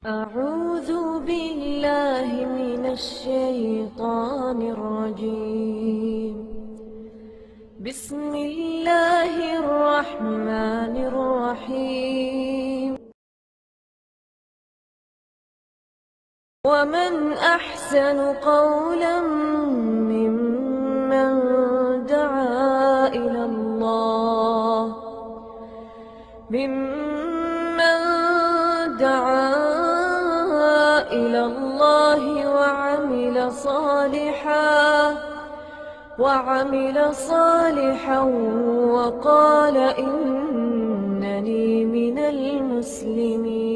أعوذ بالله من الشيطان الرجيم. بسم الله الرحمن الرحيم. ومن أحسن قولا ممن دعا إلى الله وعمل صالحا وقال إنني من المسلمين.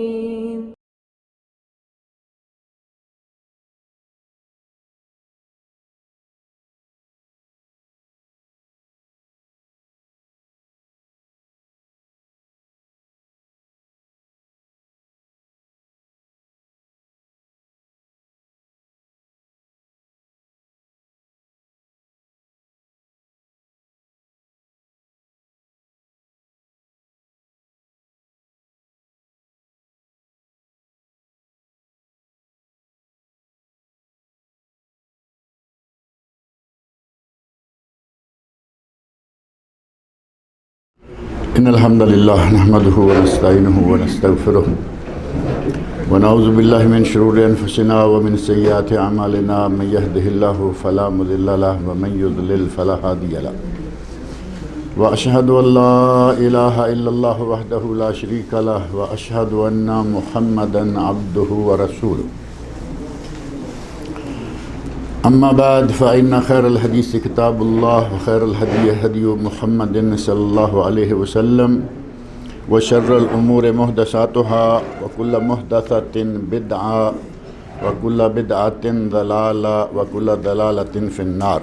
إن الحمد لله نحمده ونستعينه ونستغفره ونعوذ بالله من شرور أنفسنا ومن سيئات أعمالنا من يهده الله فلا مضل له ومن يضلل فلا هادي له وأشهد أن لا إله إلا الله وحده لا شريك له وأشهد أن محمدا عبده ورسوله. أما بعد فإن خير الحديث كتاب الله وخير الهدي هدي محمد صلى الله عليه وسلم وشر الأمور محدثاتها وكل محدثة بدعة وكل بدعة ضلالة وكل ضلالة في النار.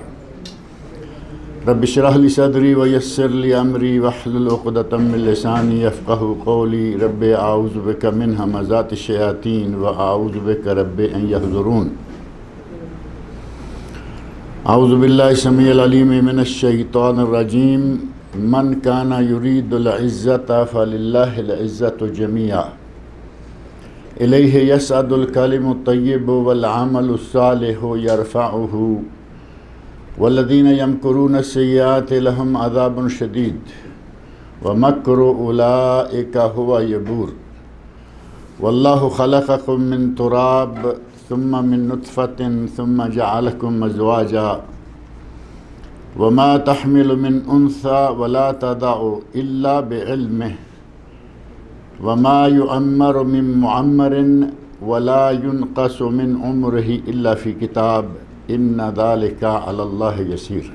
رب اشرح لي صدري ويسر لي أمري واحلل عقدة من لساني يفقهوا قولي. رب أعوذ بك من همزات الشياطين وأعوذ بك رب أن يحضرون. اعوذ باللہ السمیع العلیم من الشیطان الرجیم. من کان یرید العزۃ فللہ العزۃ جمیعا الیہ یصعد الکلم الطیب والعمل الصالح یرفعہ والذین یمکرون السیئات لهم عذاب شدید ومکر اولئک هو یبور. واللہ خلقکم من تراب ثم من نطفة ثم جعلكم أزواجا وما تحمل من أنثى ولا تضع إلا بعلمه وما يؤمر من معمر ولا ينقص من عمره إلا في كتاب إن ذلك على الله يسير.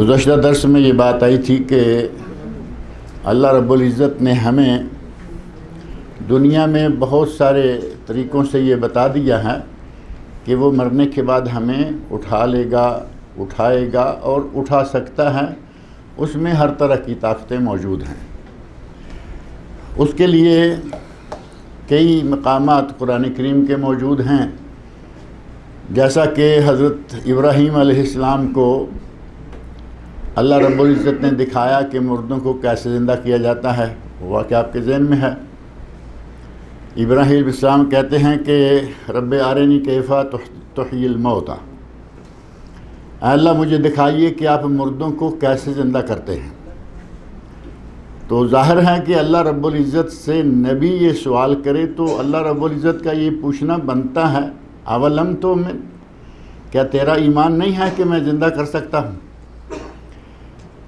گزشتہ درس میں یہ بات آئی تھی کہ اللہ رب العزت نے ہمیں دنیا میں بہت سارے طریقوں سے یہ بتا دیا ہے کہ وہ مرنے کے بعد ہمیں اٹھا لے گا، اٹھائے گا اور اٹھا سکتا ہے. اس میں ہر طرح کی طاقتیں موجود ہیں. اس کے لیے کئی مقامات قرآن کریم کے موجود ہیں، جیسا کہ حضرت ابراہیم علیہ السلام کو اللہ رب العزت نے دکھایا کہ مردوں کو کیسے زندہ کیا جاتا ہے. وہ واقعہ آپ کے ذہن میں ہے. ابراہیم علیہ السلام کہتے ہیں کہ رب ارنی کیف تحیی الموتى، اے اللہ مجھے دکھائیے کہ آپ مردوں کو کیسے زندہ کرتے ہیں. تو ظاہر ہے کہ اللہ رب العزت سے نبی یہ سوال کرے تو اللہ رب العزت کا یہ پوچھنا بنتا ہے اولم تؤمن، کیا تیرا ایمان نہیں ہے کہ میں زندہ کر سکتا ہوں؟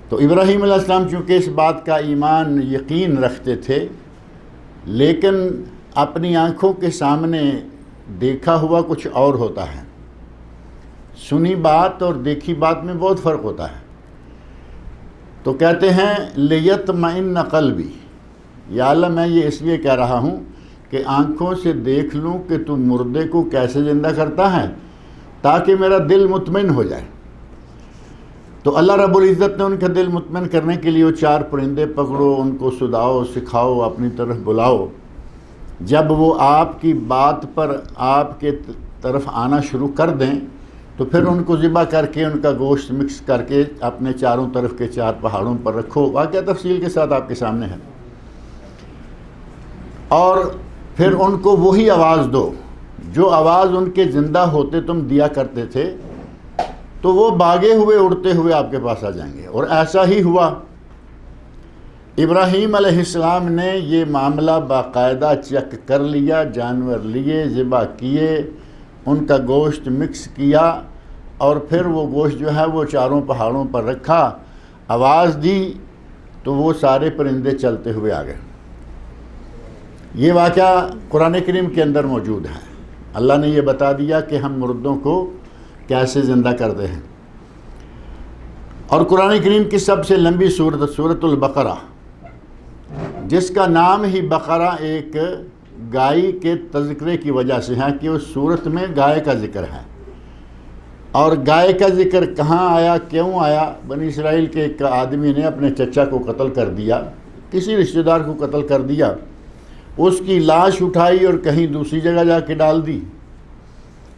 تو ابراہیم علیہ السلام چونکہ اس بات کا ایمان یقین رکھتے تھے، لیکن اپنی آنکھوں کے سامنے دیکھا ہوا کچھ اور ہوتا ہے. سنی بات اور دیکھی بات میں بہت فرق ہوتا ہے. تو کہتے ہیں لیطمئن قلبی، یا اللہ میں یہ اس لیے کہہ رہا ہوں کہ آنکھوں سے دیکھ لوں کہ تو مردے کو کیسے زندہ کرتا ہے تاکہ میرا دل مطمئن ہو جائے. تو اللہ رب العزت نے ان کا دل مطمئن کرنے کے لیے وہ 4 پرندے پکڑو، ان کو سداؤ، سکھاؤ، اپنی طرف بلاؤ. جب وہ آپ کی بات پر آپ کے طرف آنا شروع کر دیں تو پھر ان کو ذبح کر کے ان کا گوشت مکس کر کے اپنے چاروں طرف کے 4 پہاڑوں پر رکھو، واقعہ تفصیل کے ساتھ آپ کے سامنے ہے، اور پھر ان کو وہی آواز دو جو آواز ان کے زندہ ہوتے تم دیا کرتے تھے، تو وہ بھاگے ہوئے اڑتے ہوئے آپ کے پاس آ جائیں گے۔ اور ایسا ہی ہوا۔ ابراہیم علیہ السلام نے یہ معاملہ باقاعدہ چیک کر لیا، جانور لیے، ذبح کیے، ان کا گوشت مکس کیا، اور پھر وہ گوشت جو ہے وہ 4 پہاڑوں پر رکھا، آواز دی تو وہ سارے پرندے چلتے ہوئے آ گئے۔ یہ واقعہ قرآن کریم کے اندر موجود ہے۔ اللہ نے یہ بتا دیا کہ ہم مردوں کو کیسے زندہ کرتے ہیں۔ اور قرآن کریم کی سب سے لمبی سورۃ البقرہ، جس کا نام ہی بقرہ ایک گائے کے تذکرے کی وجہ سے ہے کہ اس صورت میں گائے کا ذکر ہے۔ اور گائے کا ذکر کہاں آیا، کیوں آیا؟ بنی اسرائیل کے ایک آدمی نے اپنے چچا کو قتل کر دیا، کسی رشتہ دار کو قتل کر دیا، اس کی لاش اٹھائی اور کہیں دوسری جگہ جا کے ڈال دی،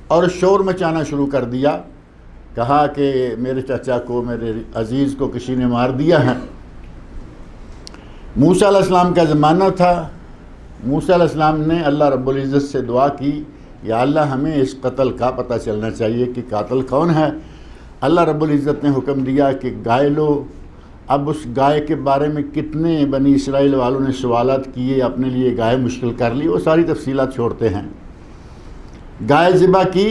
اور شور مچانا شروع کر دیا، کہا کہ میرے چچا کو، میرے عزیز کو کسی نے مار دیا ہے۔ موسیٰ علیہ السلام کا زمانہ تھا۔ موسیٰ علیہ السلام نے اللہ رب العزت سے دعا کی، یا اللہ ہمیں اس قتل کا پتہ چلنا چاہیے کہ قاتل کون ہے۔ اللہ رب العزت نے حکم دیا کہ گائے لو۔ اب اس گائے کے بارے میں کتنے بنی اسرائیل والوں نے سوالات کیے، اپنے لیے گائے مشکل کر لی، وہ ساری تفصیلات چھوڑتے ہیں۔ گائے ذبح کی،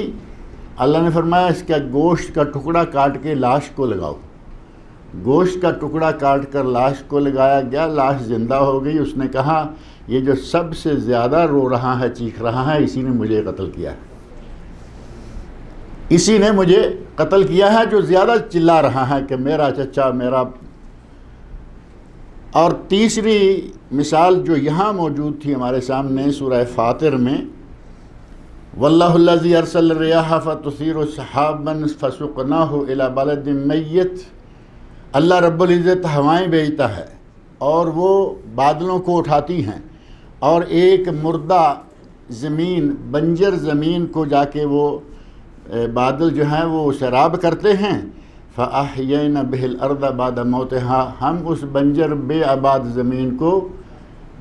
اللہ نے فرمایا اس کا گوشت کا ٹکڑا کاٹ کے لاش کو لگاؤ۔ گوشت کا ٹکڑا کاٹ کر لاش کو لگایا گیا، لاش زندہ ہو گئی۔ اس نے کہا یہ جو سب سے زیادہ رو رہا ہے، چیخ رہا ہے، اسی نے مجھے قتل کیا ہے، اسی نے مجھے قتل کیا ہے، جو زیادہ چلا رہا ہے کہ میرا چچا، میرا۔ اور تیسری مثال جو یہاں موجود تھی ہمارے سامنے سورہ فاطر میں، واللہ الذی ارسل الرياح فتثیر سحابا فسقناہ الی بلد میت، اللہ رب العزت ہوائیں بھیجتا ہے اور وہ بادلوں کو اٹھاتی ہیں، اور ایک مردہ زمین، بنجر زمین کو جا کے وہ بادل جو ہیں وہ سیراب کرتے ہیں۔ فَأَحْيَيْنَا بِهِ الْأَرْضَ بَعْدَ مَوْتِهَا، ہم اس بنجر بے آباد زمین کو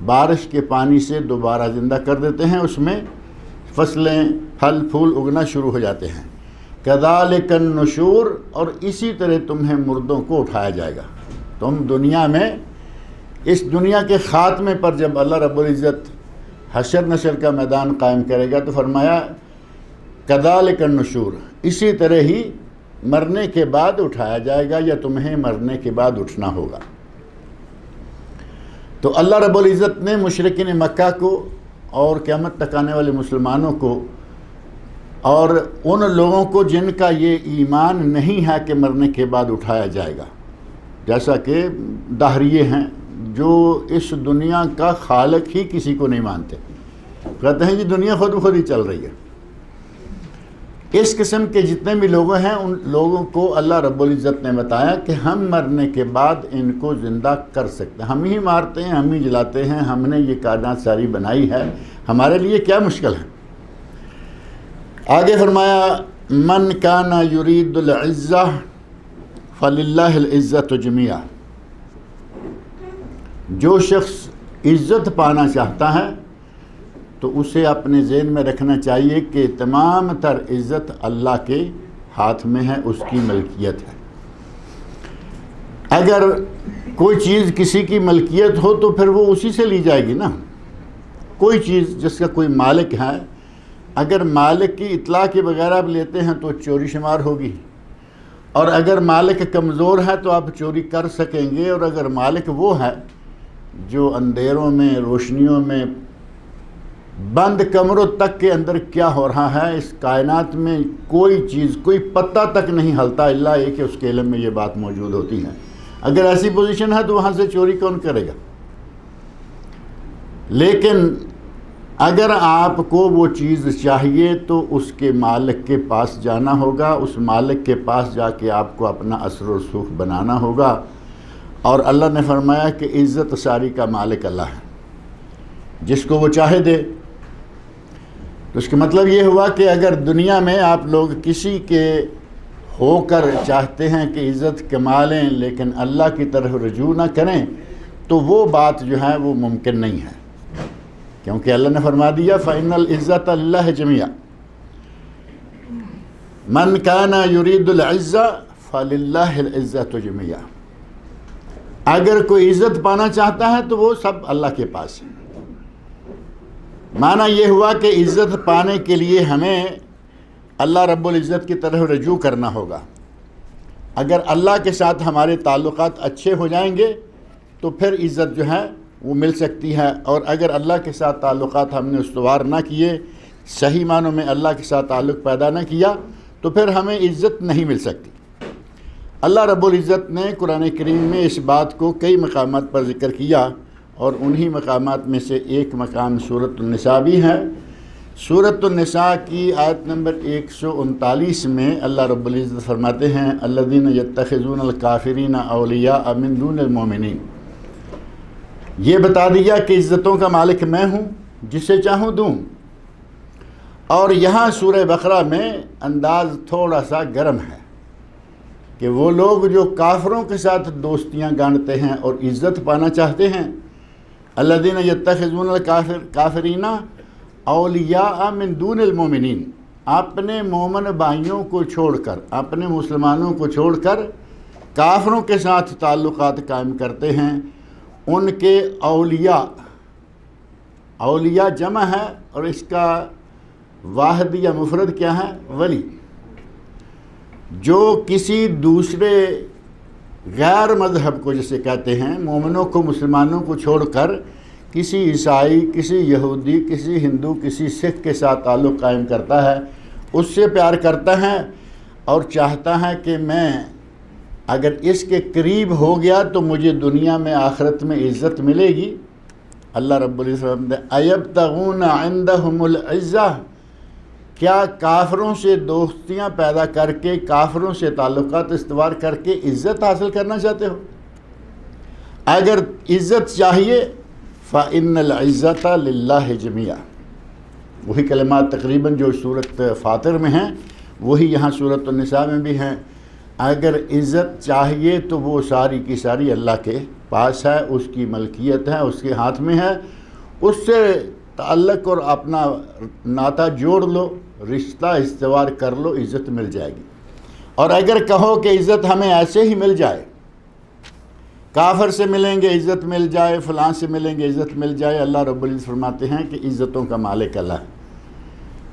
بارش کے پانی سے دوبارہ زندہ کر دیتے ہیں، اس میں فصلیں، پھل پھول اگنا شروع ہو جاتے ہیں۔ كَذَلِكَ النُّشُورُ، اور اسی طرح تمہیں مردوں کو اٹھایا جائے گا۔ تم دنیا میں، اس دنیا کے خاتمے پر جب اللہ رب العزت حشر نشر کا میدان قائم کرے گا تو فرمایا كَذَلِكَ النُّشُورُ، اسی طرح ہی مرنے کے بعد اٹھایا جائے گا، یا تمہیں مرنے کے بعد اٹھنا ہوگا۔ تو اللہ رب العزت نے مشرکین مکہ کو اور قیامت تک آنے والے مسلمانوں کو اور ان لوگوں کو جن کا یہ ایمان نہیں ہے کہ مرنے کے بعد اٹھایا جائے گا، جیسا کہ دہریے ہیں جو اس دنیا کا خالق ہی کسی کو نہیں مانتے، کہتے ہیں جی دنیا خود بخود ہی چل رہی ہے۔ اس قسم کے جتنے بھی لوگ ہیں ان لوگوں کو اللہ رب العزت نے بتایا کہ ہم مرنے کے بعد ان کو زندہ کر سکتے ہیں، ہم ہی مارتے ہیں، ہم ہی جلاتے ہیں، ہم نے یہ کائنات ساری بنائی ہے، ہمارے لیے کیا مشکل ہے۔ آگے فرمایا من کان یرید العزہ فللہ العزۃ جمیعا، جو شخص عزت پانا چاہتا ہے تو اسے اپنے ذہن میں رکھنا چاہیے کہ تمام تر عزت اللہ کے ہاتھ میں ہے، اس کی ملکیت ہے۔ اگر کوئی چیز کسی کی ملکیت ہو تو پھر وہ اسی سے لی جائے گی نا۔ کوئی چیز جس کا کوئی مالک ہے، اگر مالک کی اطلاع کے بغیر آپ لیتے ہیں تو چوری شمار ہوگی، اور اگر مالک کمزور ہے تو آپ چوری کر سکیں گے، اور اگر مالک وہ ہے جو اندھیروں میں، روشنیوں میں، بند کمروں تک کے اندر کیا ہو رہا ہے اس کائنات میں کوئی چیز، کوئی پتہ تک نہیں ہلتا الا یہ کہ اس کے علم میں یہ بات موجود ہوتی ہے، اگر ایسی پوزیشن ہے تو وہاں سے چوری کون کرے گا؟ لیکن اگر آپ کو وہ چیز چاہیے تو اس کے مالک کے پاس جانا ہوگا، اس مالک کے پاس جا کے آپ کو اپنا اثر و رسوخ بنانا ہوگا، اور اللہ نے فرمایا کہ عزت ساری کا مالک اللہ ہے، جس کو وہ چاہے دے۔ تو اس کا مطلب یہ ہوا کہ اگر دنیا میں آپ لوگ کسی کے ہو کر چاہتے ہیں کہ عزت کما لیں لیکن اللہ کی طرف رجوع نہ کریں تو وہ بات جو ہے وہ ممکن نہیں ہے، کیونکہ اللہ نے فرما دیا فَإِنَّ الْعِزَّةَ لِلَّهِ جَمِيعًا مَنْ كَانَ يُرِيدُ الْعِزَّةَ فَلِلَّهِ الْعِزَّةُ جَمِيعًا۔ اگر کوئی عزت پانا چاہتا ہے تو وہ سب اللہ کے پاس ہے۔ معنی یہ ہوا کہ عزت پانے کے لیے ہمیں اللہ رب العزت کی طرف رجوع کرنا ہوگا۔ اگر اللہ کے ساتھ ہمارے تعلقات اچھے ہو جائیں گے تو پھر عزت جو ہے وہ مل سکتی ہے، اور اگر اللہ کے ساتھ تعلقات ہم نے استوار نہ کیے، صحیح معنوں میں اللہ کے ساتھ تعلق پیدا نہ کیا، تو پھر ہمیں عزت نہیں مل سکتی۔ اللہ رب العزت نے قرآن کریم میں اس بات کو کئی مقامات پر ذکر کیا، اور انہی مقامات میں سے ایک مقام سورۃ النساء بھی ہے۔ سورۃ النساء کی آیت نمبر 139 میں اللہ رب العزت فرماتے ہیں الذین یتخذون الکافرین اولیاء من دون المؤمنین۔ یہ بتا دیا کہ عزتوں کا مالک میں ہوں، جسے چاہوں دوں۔ اور یہاں سورہ بقرہ میں انداز تھوڑا سا گرم ہے کہ وہ لوگ جو کافروں کے ساتھ دوستیاں گانٹتے ہیں اور عزت پانا چاہتے ہیں، الذین یتخذون الکافرین اولیاء من دون المؤمنین، اپنے مومن بھائیوں کو چھوڑ کر، اپنے مسلمانوں کو چھوڑ کر کافروں کے ساتھ تعلقات قائم کرتے ہیں، ان کے اولیاء، اولیاء جمع ہے اور اس کا واحد یا مفرد کیا ہے؟ ولی۔ جو کسی دوسرے غیر مذہب کو جسے کہتے ہیں، مومنوں کو، مسلمانوں کو چھوڑ کر کسی عیسائی، کسی یہودی، کسی ہندو، کسی سکھ کے ساتھ تعلق قائم کرتا ہے، اس سے پیار کرتا ہے اور چاہتا ہے کہ میں اگر اس کے قریب ہو گیا تو مجھے دنیا میں آخرت میں عزت ملے گی۔ اللہ رب العزت نے ایبتغون عندہم العزہ، کیا کافروں سے دوستیاں پیدا کر کے، کافروں سے تعلقات استوار کر کے عزت حاصل کرنا چاہتے ہو؟ اگر عزت چاہیے فَإِنَّ الْعِزَّةَ لِلَّهِ جَمِيعًا، وہی کلمات تقریباً جو سورۃ فاطر میں ہیں وہی یہاں سورۃ النساء میں بھی ہیں۔ اگر عزت چاہیے تو وہ ساری کی ساری اللہ کے پاس ہے، اس کی ملکیت ہے، اس کے ہاتھ میں ہے، اس سے تعلق اور اپنا ناطہ جوڑ لو، رشتہ استوار کر لو، عزت مل جائے گی۔ اور اگر کہو کہ عزت ہمیں ایسے ہی مل جائے، کافر سے ملیں گے عزت مل جائے، فلاں سے ملیں گے عزت مل جائے، اللہ رب العزت فرماتے ہیں کہ عزتوں کا مالک اللہ ہے۔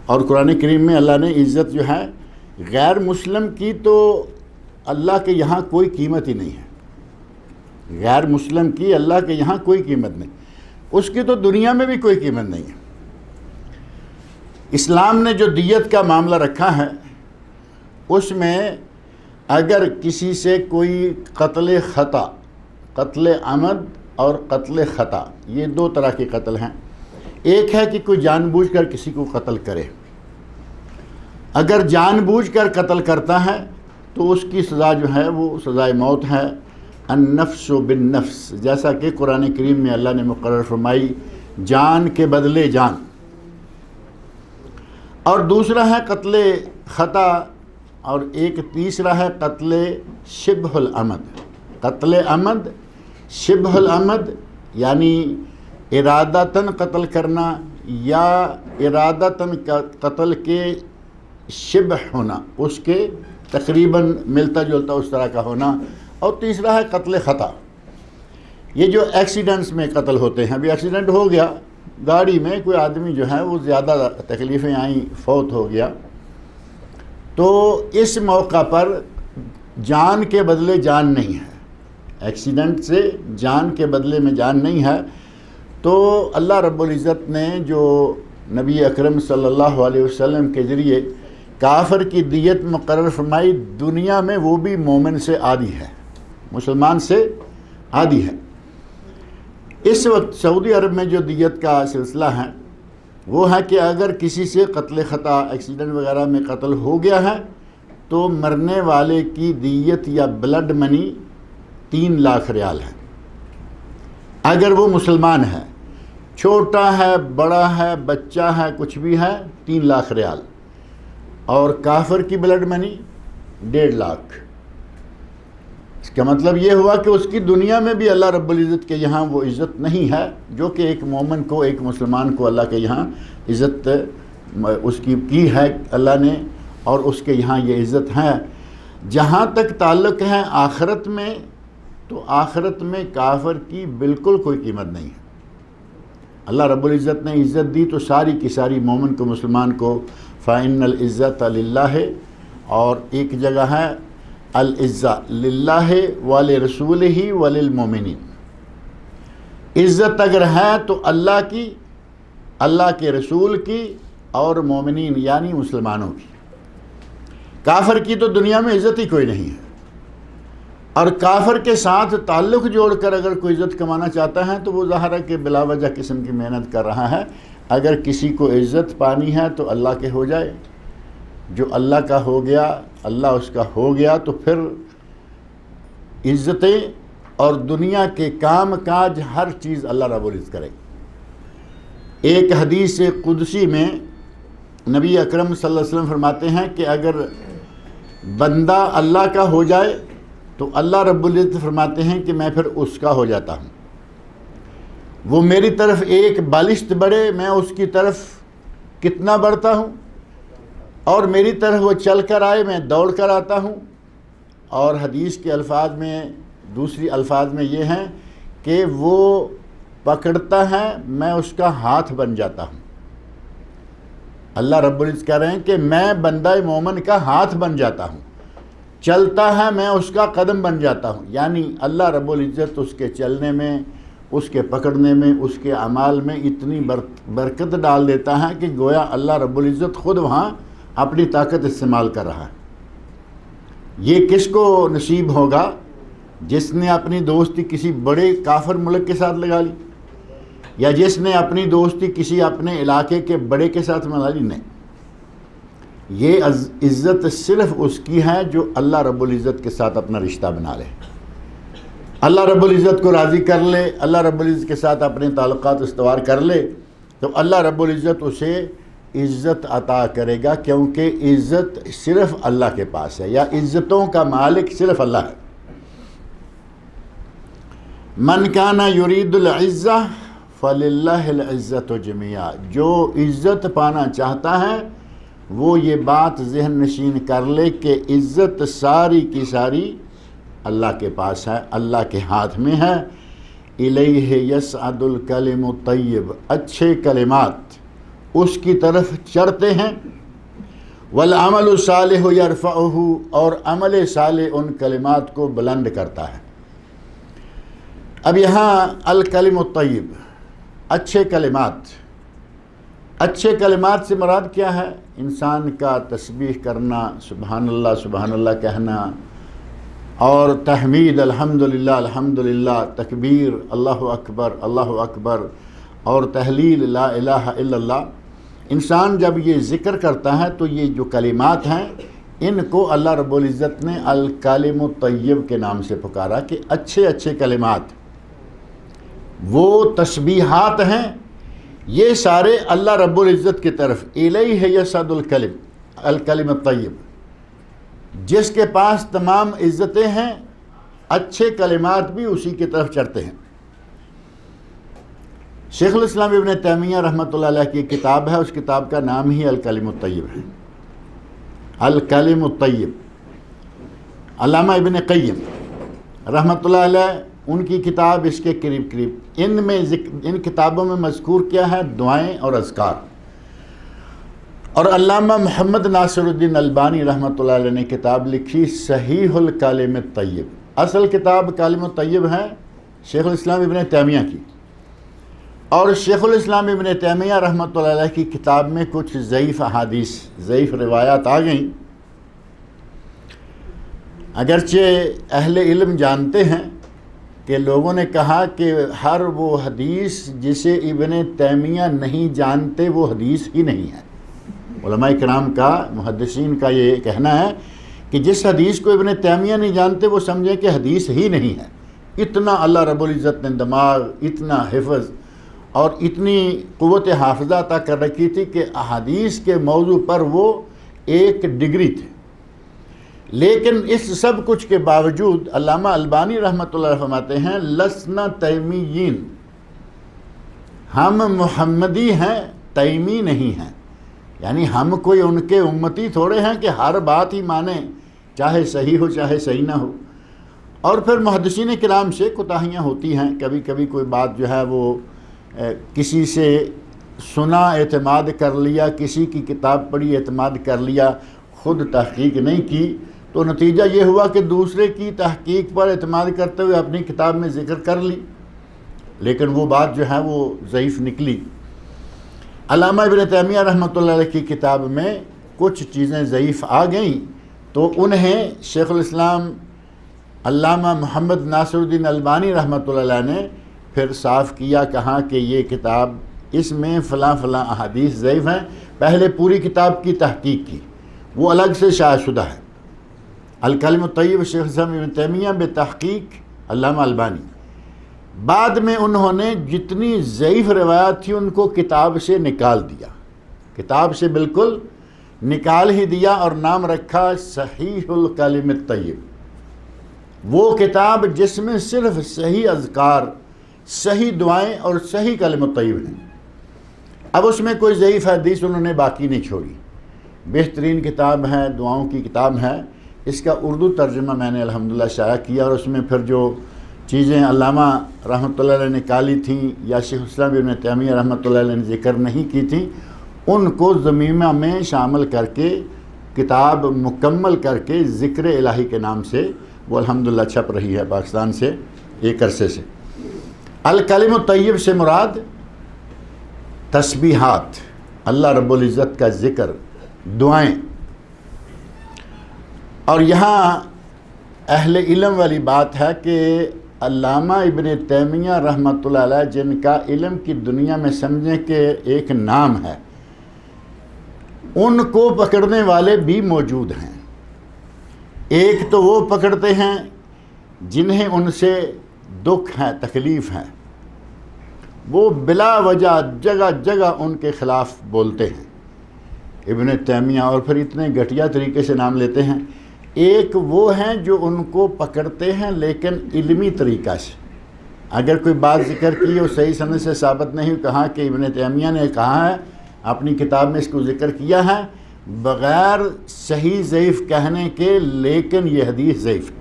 اور قرآن کریم میں اللہ نے عزت جو ہے غیر مسلم کی تو اللہ کے یہاں کوئی قیمت ہی نہیں ہے، غیر مسلم کی اللہ کے یہاں کوئی قیمت نہیں، اس کی تو دنیا میں بھی کوئی قیمت نہیں ہے۔ اسلام نے جو دیت کا معاملہ رکھا ہے اس میں اگر کسی سے کوئی قتل خطا، قتل عمد اور قتل خطا، یہ دو طرح کے قتل ہیں۔ ایک ہے کہ کوئی جان بوجھ کر کسی کو قتل کرے، اگر جان بوجھ کر قتل کرتا ہے تو اس کی سزا جو ہے وہ سزائے موت ہے، النفس بالنفس، جیسا کہ قرآن کریم میں اللہ نے مقرر فرمائی، جان کے بدلے جان۔ اور دوسرا ہے قتل خطا، اور ایک تیسرا ہے قتل شبہ العمد۔ قتل عمد، شبہ العمد یعنی ارادتاً قتل کرنا یا ارادتاً قتل کے شبہ ہونا، اس کے تقریباً ملتا جلتا اس طرح کا ہونا، اور تیسرا ہے قتل خطا۔ یہ جو ایکسیڈنٹس میں قتل ہوتے ہیں، ابھی ایکسیڈنٹ ہو گیا، گاڑی میں کوئی آدمی جو ہے وہ زیادہ تکلیفیں آئیں، فوت ہو گیا، تو اس موقع پر جان کے بدلے جان نہیں ہے، ایکسیڈنٹ سے جان کے بدلے میں جان نہیں ہے۔ تو اللہ رب العزت نے جو نبی اکرم صلی اللہ علیہ وسلم کے ذریعے کافر کی دیت مقرر فرمائی، دنیا میں وہ بھی مومن سے عادی ہے، مسلمان سے عادی ہے۔ اس وقت سعودی عرب میں جو دیت کا سلسلہ ہے وہ ہے کہ اگر کسی سے قتل خطا، ایکسیڈنٹ وغیرہ میں قتل ہو گیا ہے تو مرنے والے کی دیت یا بلڈ منی 3 لاکھ ریال ہے، اگر وہ مسلمان ہے۔ چھوٹا ہے بڑا ہے بچہ ہے کچھ بھی ہے 3 لاکھ ریال، اور کافر کی بلڈ منی 1.5 لاکھ۔ اس کا مطلب یہ ہوا کہ اس کی دنیا میں بھی اللہ رب العزت کے یہاں وہ عزت نہیں ہے جو کہ ایک مومن کو، ایک مسلمان کو اللہ کے یہاں عزت اس کی ہے اللہ نے، اور اس کے یہاں یہ عزت ہے۔ جہاں تک تعلق ہے آخرت میں، تو آخرت میں کافر کی بالکل کوئی قیمت نہیں ہے۔ اللہ رب العزت نے عزت دی تو ساری کی ساری مومن کو، مسلمان کو، فَإِنَّ الْعِزَّةَ لِلَّهِ، اور ایک جگہ ہے العزہ للہ وَلِرَسُولِهِ وَلِلْمُؤْمِنِينَ، عزت اگر ہے تو اللہ کی، اللہ کے رسول کی، اور مومنین یعنی مسلمانوں کی۔ کافر کی تو دنیا میں عزت ہی کوئی نہیں ہے، اور کافر کے ساتھ تعلق جوڑ کر اگر کوئی عزت کمانا چاہتا ہے تو وہ ظاہر ہے کہ بلا وجہ قسم کی محنت کر رہا ہے۔ اگر کسی کو عزت پانی ہے تو اللہ کے ہو جائے، جو اللہ کا ہو گیا، اللہ اس کا ہو گیا، تو پھر عزتیں اور دنیا کے کام کاج ہر چیز اللہ رب العزت کرے۔ ایک حدیث قدسی میں نبی اکرم صلی اللہ علیہ وسلم فرماتے ہیں کہ اگر بندہ اللہ کا ہو جائے تو اللہ رب العزت فرماتے ہیں کہ میں پھر اس کا ہو جاتا ہوں۔ وہ میری طرف ایک بالشت بڑھے، میں اس کی طرف کتنا بڑھتا ہوں، اور میری طرف وہ چل کر آئے، میں دوڑ کر آتا ہوں۔ اور حدیث کے الفاظ میں، دوسری الفاظ میں یہ ہیں کہ وہ پکڑتا ہے، میں اس کا ہاتھ بن جاتا ہوں۔ اللہ رب العزت کہہ رہے ہیں کہ میں بندہ مومن کا ہاتھ بن جاتا ہوں، چلتا ہے میں اس کا قدم بن جاتا ہوں۔ یعنی اللہ رب العزت اس کے چلنے میں، اس کے پکڑنے میں، اس کے اعمال میں اتنی برکت ڈال دیتا ہے کہ گویا اللہ رب العزت خود وہاں اپنی طاقت استعمال کر رہا ہے۔ یہ کس کو نصیب ہوگا؟ جس نے اپنی دوستی کسی بڑے کافر ملک کے ساتھ لگا لی، یا جس نے اپنی دوستی کسی اپنے علاقے کے بڑے کے ساتھ ملا لی۔ نہیں، یہ عزت صرف اس کی ہے جو اللہ رب العزت کے ساتھ اپنا رشتہ بنا لے، اللہ رب العزت کو راضی کر لے، اللہ رب العزت کے ساتھ اپنے تعلقات استوار کر لے، تو اللہ رب العزت اسے عزت عطا کرے گا، کیونکہ عزت صرف اللہ کے پاس ہے، یا عزتوں کا مالک صرف اللہ ہے۔ من کان یرید العزہ فللہ العزت جمیعا، جو عزت پانا چاہتا ہے وہ یہ بات ذہن نشین کر لے کہ عزت ساری کی ساری اللہ کے پاس ہے، اللہ کے ہاتھ میں ہے۔ الیہ یصعد الکلم الطیب، اچھے کلمات اس کی طرف چڑھتے ہیں، والعمل الصالح یرفعہ، اور عمل صالح ان کلمات کو بلند کرتا ہے۔ اب یہاں الکلم الطیب، اچھے کلمات، اچھے کلمات سے مراد کیا ہے؟ انسان کا تسبیح کرنا، سبحان اللہ کہنا، اور تحمید الحمدللہ الحمدللہ، تکبیر اللہ اکبر، اور تحلیل لا الہ الا اللہ۔ انسان جب یہ ذکر کرتا ہے تو یہ جو کلمات ہیں ان کو اللہ رب العزت نے الکلم الطیب کے نام سے پکارا کہ اچھے اچھے کلمات، وہ تسبیحات ہیں، یہ سارے اللہ رب العزت کی طرف، الیہ یصعد الکلم الطیب، جس کے پاس تمام عزتیں ہیں، اچھے کلمات بھی اسی کی طرف چڑھتے ہیں۔ شیخ الاسلام ابن تیمیہ رحمۃ اللہ علیہ کی کتاب ہے، اس کتاب کا نام ہی الکلم الطیب ہے، الکلم الطیب۔ علامہ ابن قیم رحمۃ اللہ علیہ ان کی کتاب اس کے قریب ان کتابوں میں مذکور کیا ہے؟ دعائیں اور اذکار۔ اور علامہ محمد ناصر الدین البانی رحمۃ اللہ علیہ نے کتاب لکھی صحیح الکلم الطیب۔ اصل کتاب کلم الطیب ہے شیخ الاسلام ابن تیمیہ کی، اور شیخ الاسلام ابن تیمیہ رحمۃ اللہ علیہ کی کتاب میں کچھ ضعیف احادیث، ضعیف روایات آ گئیں۔ اگرچہ اہل علم جانتے ہیں کہ لوگوں نے کہا کہ ہر وہ حدیث جسے ابن تیمیہ نہیں جانتے وہ حدیث ہی نہیں ہے۔ علماء کرام کا، محدثین کا یہ کہنا ہے کہ جس حدیث کو ابن تیمیہ نہیں جانتے وہ سمجھیں کہ حدیث ہی نہیں ہے۔ اتنا اللہ رب العزت نے دماغ، اتنا حفظ اور اتنی قوت حافظہ عطا کر رکھی تھی کہ احادیث کے موضوع پر وہ ایک ڈگری تھے۔ لیکن اس سب کچھ کے باوجود علامہ البانی رحمۃ اللہ علیہ فرماتے ہیں لسنا تیمیین، ہم محمدی ہیں، تیمی نہیں ہیں، یعنی ہم کوئی ان کے امتی تھوڑے ہیں کہ ہر بات ہی مانیں، چاہے صحیح ہو چاہے صحیح نہ ہو۔ اور پھر محدثین کرام سے کوتاہیاں ہوتی ہیں، کبھی کبھی کوئی بات جو ہے وہ کسی سے سنا اعتماد کر لیا، کسی کی کتاب پڑھی اعتماد کر لیا، خود تحقیق نہیں کی، تو نتیجہ یہ ہوا کہ دوسرے کی تحقیق پر اعتماد کرتے ہوئے اپنی کتاب میں ذکر کر لی، لیکن وہ بات جو ہے وہ ضعیف نکلی۔ علامہ ابن تیمیہ رحمۃ اللہ علیہ کی کتاب میں کچھ چیزیں ضعیف آ گئیں، تو انہیں شیخ الاسلام علامہ محمد ناصر الدین البانی رحمۃ اللہ علیہ نے پھر صاف کیا، کہا کہ یہ کتاب اس میں فلاں فلاں احادیث ضعیف ہیں، پہلے پوری کتاب کی تحقیق کی، وہ الگ سے شائع شدہ ہے۔ الکلم الطیب شیخ الاسلام ابن تیمیہ بتحقیق علامہ البانی، بعد میں انہوں نے جتنی ضعیف روایات تھی ان کو کتاب سے نکال دیا، کتاب سے بالکل نکال ہی دیا، اور نام رکھا صحیح الکلم الطیب، وہ کتاب جس میں صرف صحیح اذکار، صحیح دعائیں اور صحیح کلم الطیب ہیں۔ اب اس میں کوئی ضعیف حدیث انہوں نے باقی نہیں چھوڑی، بہترین کتاب ہے، دعاؤں کی کتاب ہے۔ اس کا اردو ترجمہ میں نے الحمدللہ شائع کیا، اور اس میں پھر جو چیزیں علامہ رحمۃ اللہ علیہ نے نکالی تھیں یا شیخ الاسلام ابن تیمیہ رحمۃ اللہ علیہ نے ذکر نہیں کی تھیں، ان کو ضمیمہ میں شامل کر کے کتاب مکمل کر کے ذکر الہی کے نام سے وہ الحمدللہ چھپ رہی ہے پاکستان سے ایک عرصے سے۔ الکلم الطیب سے مراد تسبیحات، اللہ رب العزت کا ذکر، دعائیں۔ اور یہاں اہل علم والی بات ہے کہ علامہ ابن تیمیہ رحمۃ اللہ علیہ جن کا علم کی دنیا میں سمجھیں کہ ایک نام ہے، ان کو پکڑنے والے بھی موجود ہیں۔ ایک تو وہ پکڑتے ہیں جنہیں ان سے دکھ ہے، تکلیف ہے، وہ بلا وجہ جگہ جگہ ان کے خلاف بولتے ہیں ابن تیمیہ، اور پھر اتنے گھٹیا طریقے سے نام لیتے ہیں۔ ایک وہ ہیں جو ان کو پکڑتے ہیں لیکن علمی طریقہ سے، اگر کوئی بات ذکر کی اور صحیح سند سے ثابت نہیں، کہا کہ ابن تیمیہ نے کہا ہے، اپنی کتاب میں اس کو ذکر کیا ہے بغیر صحیح ضعیف کہنے کے، لیکن یہ حدیث ضعیف ہے۔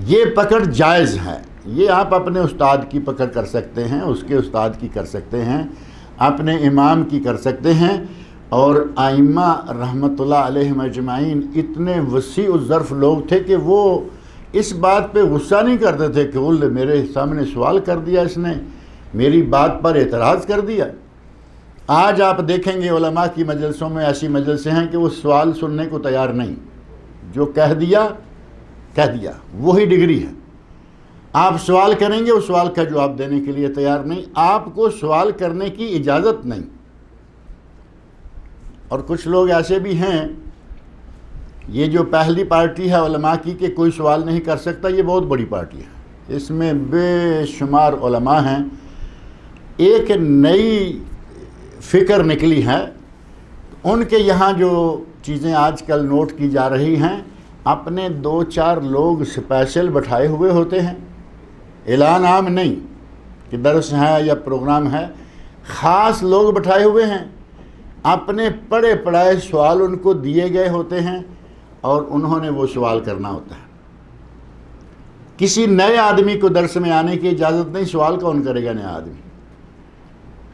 یہ پکڑ جائز ہے، یہ آپ اپنے استاد کی پکڑ کر سکتے ہیں، اس کے استاد کی کر سکتے ہیں، اپنے امام کی کر سکتے ہیں۔ اور ائمہ رحمۃ اللہ علیہم اجمعین اتنے وسیع الظرف لوگ تھے کہ وہ اس بات پہ غصہ نہیں کرتے تھے کہ میرے سامنے سوال کر دیا، اس نے میری بات پر اعتراض کر دیا۔ آج آپ دیکھیں گے علماء کی مجلسوں میں ایسی مجلسیں ہیں کہ وہ سوال سننے کو تیار نہیں، جو کہہ دیا وہی ڈگری ہے۔ آپ سوال کریں گے، اس سوال کا جواب دینے کے لیے تیار نہیں، آپ کو سوال کرنے کی اجازت نہیں۔ اور کچھ لوگ ایسے بھی ہیں، یہ جو پہلی پارٹی ہے علماء کی کہ کوئی سوال نہیں کر سکتا، یہ بہت بڑی پارٹی ہے، اس میں بے شمار علماء ہیں۔ ایک نئی فکر نکلی ہے، ان کے یہاں جو چیزیں آج کل نوٹ کی جا رہی ہیں، اپنے 2-4 لوگ اسپیشل بٹھائے ہوئے ہوتے ہیں، اعلان عام نہیں کہ درس ہے یا پروگرام ہے، خاص لوگ بٹھائے ہوئے ہیں، اپنے پڑھے پڑھائے سوال ان کو دیے گئے ہوتے ہیں اور انہوں نے وہ سوال کرنا ہوتا ہے۔ کسی نئے آدمی کو درس میں آنے کی اجازت نہیں، سوال کون کرے گا نیا آدمی؟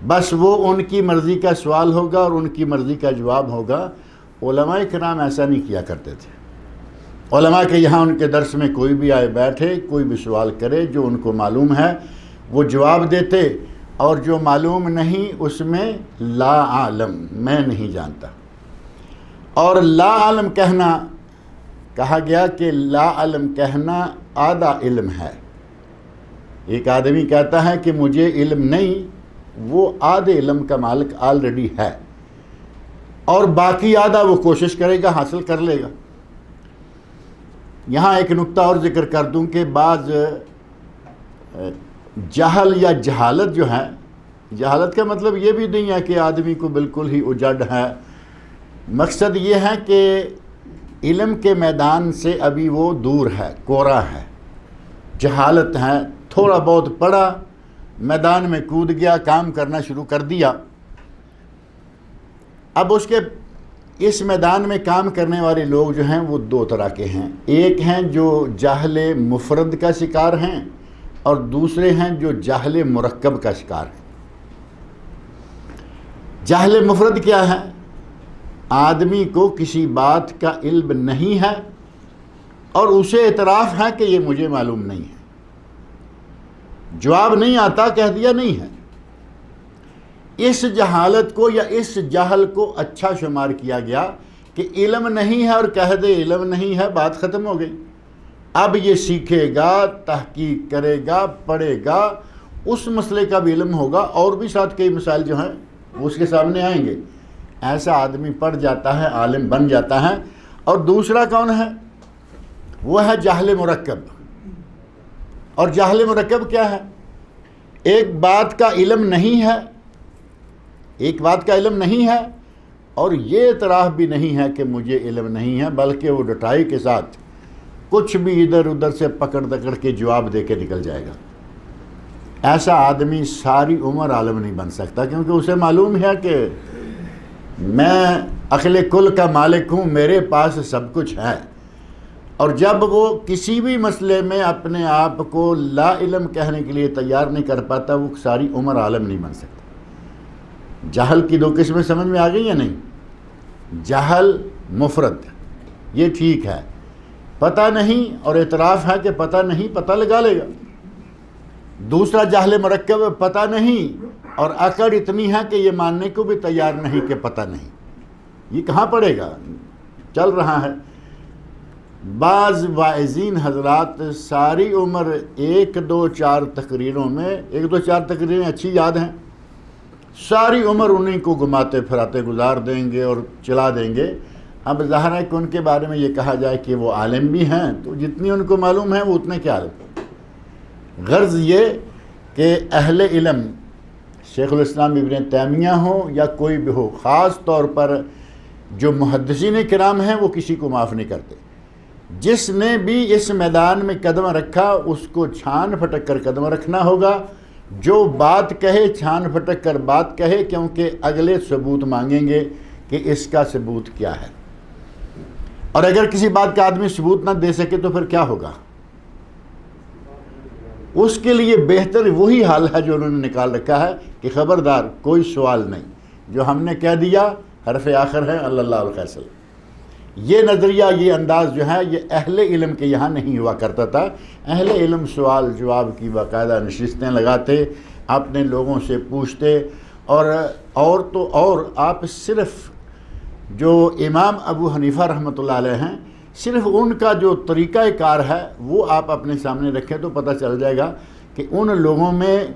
بس وہ ان کی مرضی کا سوال ہوگا اور ان کی مرضی کا جواب ہوگا۔ علماء کرام ایسا نہیں کیا کرتے تھے۔ علماء کے یہاں ان کے درس میں کوئی بھی آئے بیٹھے، کوئی بھی سوال کرے، جو ان کو معلوم ہے وہ جواب دیتے، اور جو معلوم نہیں اس میں لا عالم، میں نہیں جانتا۔ اور لا عالم کہنا، کہا گیا کہ لا علم کہنا آدھا علم ہے۔ ایک آدمی کہتا ہے کہ مجھے علم نہیں، وہ آدھے علم کا مالک آلریڈی ہے، اور باقی آدھا وہ کوشش کرے گا، حاصل کر لے گا۔ یہاں ایک نکتہ اور ذکر کر دوں کہ بعض جہل یا جہالت جو ہے جہالت کا مطلب یہ بھی نہیں ہے کہ آدمی کو بالکل ہی اجڑ ہے، مقصد یہ ہے کہ علم کے میدان سے ابھی وہ دور ہے، کورا ہے، جہالت ہے، تھوڑا بہت پڑھا، میدان میں کود گیا، کام کرنا شروع کر دیا۔ اب اس کے اس میدان میں کام کرنے والے لوگ جو ہیں وہ دو طرح کے ہیں، ایک ہیں جو جہل مفرد کا شکار ہیں اور دوسرے ہیں جو جہل مرکب کا شکار ہیں۔ جہل مفرد کیا ہے؟ آدمی کو کسی بات کا علم نہیں ہے اور اسے اعتراف ہے کہ یہ مجھے معلوم نہیں ہے، جواب نہیں آتا، کہہ دیا نہیں ہے۔ اس جہالت کو یا اس جہل کو اچھا شمار کیا گیا کہ علم نہیں ہے اور کہہ دے علم نہیں ہے، بات ختم ہو گئی۔ اب یہ سیکھے گا، تحقیق کرے گا، پڑھے گا، اس مسئلے کا بھی علم ہوگا، اور بھی ساتھ کئی مسائل جو ہیں وہ اس کے سامنے آئیں گے۔ ایسا آدمی پڑھ جاتا ہے، عالم بن جاتا ہے۔ اور دوسرا کون ہے؟ وہ ہے جہل مرکب۔ اور جہل مرکب کیا ہے؟ ایک بات کا علم نہیں ہے، ایک بات کا علم نہیں ہے اور یہ اعتراف بھی نہیں ہے کہ مجھے علم نہیں ہے، بلکہ وہ ڈٹائی کے ساتھ کچھ بھی ادھر ادھر سے پکڑ دکڑ کے جواب دے کے نکل جائے گا۔ ایسا آدمی ساری عمر عالم نہیں بن سکتا، کیونکہ اسے معلوم ہے کہ میں عقل کل کا مالک ہوں، میرے پاس سب کچھ ہے۔ اور جب وہ کسی بھی مسئلے میں اپنے آپ کو لا علم کہنے کے لیے تیار نہیں کر پاتا، وہ ساری عمر عالم نہیں بن سکتا۔ جہل کی دو قسمیں سمجھ میں آ گئی یا نہیں؟ جہل مفرد یہ ٹھیک ہے، پتہ نہیں اور اعتراف ہے کہ پتہ نہیں، پتہ لگا لے گا۔ دوسرا جہل مرکب، پتہ نہیں اور اکڑ اتنی ہے کہ یہ ماننے کو بھی تیار نہیں کہ پتہ نہیں۔ یہ کہاں پڑے گا؟ چل رہا ہے۔ بعض واعظین حضرات ساری عمر ایک دو چار تقریریں اچھی یاد ہیں، ساری عمر انہیں کو گھماتے پھراتے گزار دیں گے اور چلا دیں گے۔ اب ظاہر ہے کہ ان کے بارے میں یہ کہا جائے کہ وہ عالم بھی ہیں، تو جتنی ان کو معلوم ہے وہ اتنے کیا عالم۔ غرض یہ کہ اہل علم، شیخ الاسلام ابن تیمیہ ہوں یا کوئی بھی ہو، خاص طور پر جو محدثین کرام ہیں وہ کسی کو معاف نہیں کرتے۔ جس نے بھی اس میدان میں قدم رکھا اس کو چھان پھٹک کر قدم رکھنا ہوگا۔ جو بات کہے چھان پھٹک کر بات کہے، کیونکہ اگلے ثبوت مانگیں گے کہ اس کا ثبوت کیا ہے۔ اور اگر کسی بات کا آدمی ثبوت نہ دے سکے تو پھر کیا ہوگا؟ اس کے لیے بہتر وہی حال ہے جو انہوں نے نکال رکھا ہے کہ خبردار کوئی سوال نہیں، جو ہم نے کہہ دیا حرف آخر ہے اللہ الفیصل۔ یہ نظریہ، یہ انداز جو ہے یہ اہل علم کے یہاں نہیں ہوا کرتا تھا۔ اہل علم سوال جواب کی باقاعدہ نشستیں لگاتے، اپنے لوگوں سے پوچھتے، اور تو اور آپ صرف جو امام ابو حنیفہ رحمۃ اللہ علیہ ہیں، صرف ان کا جو طریقہ کار ہے وہ آپ اپنے سامنے رکھیں تو پتہ چل جائے گا کہ ان لوگوں میں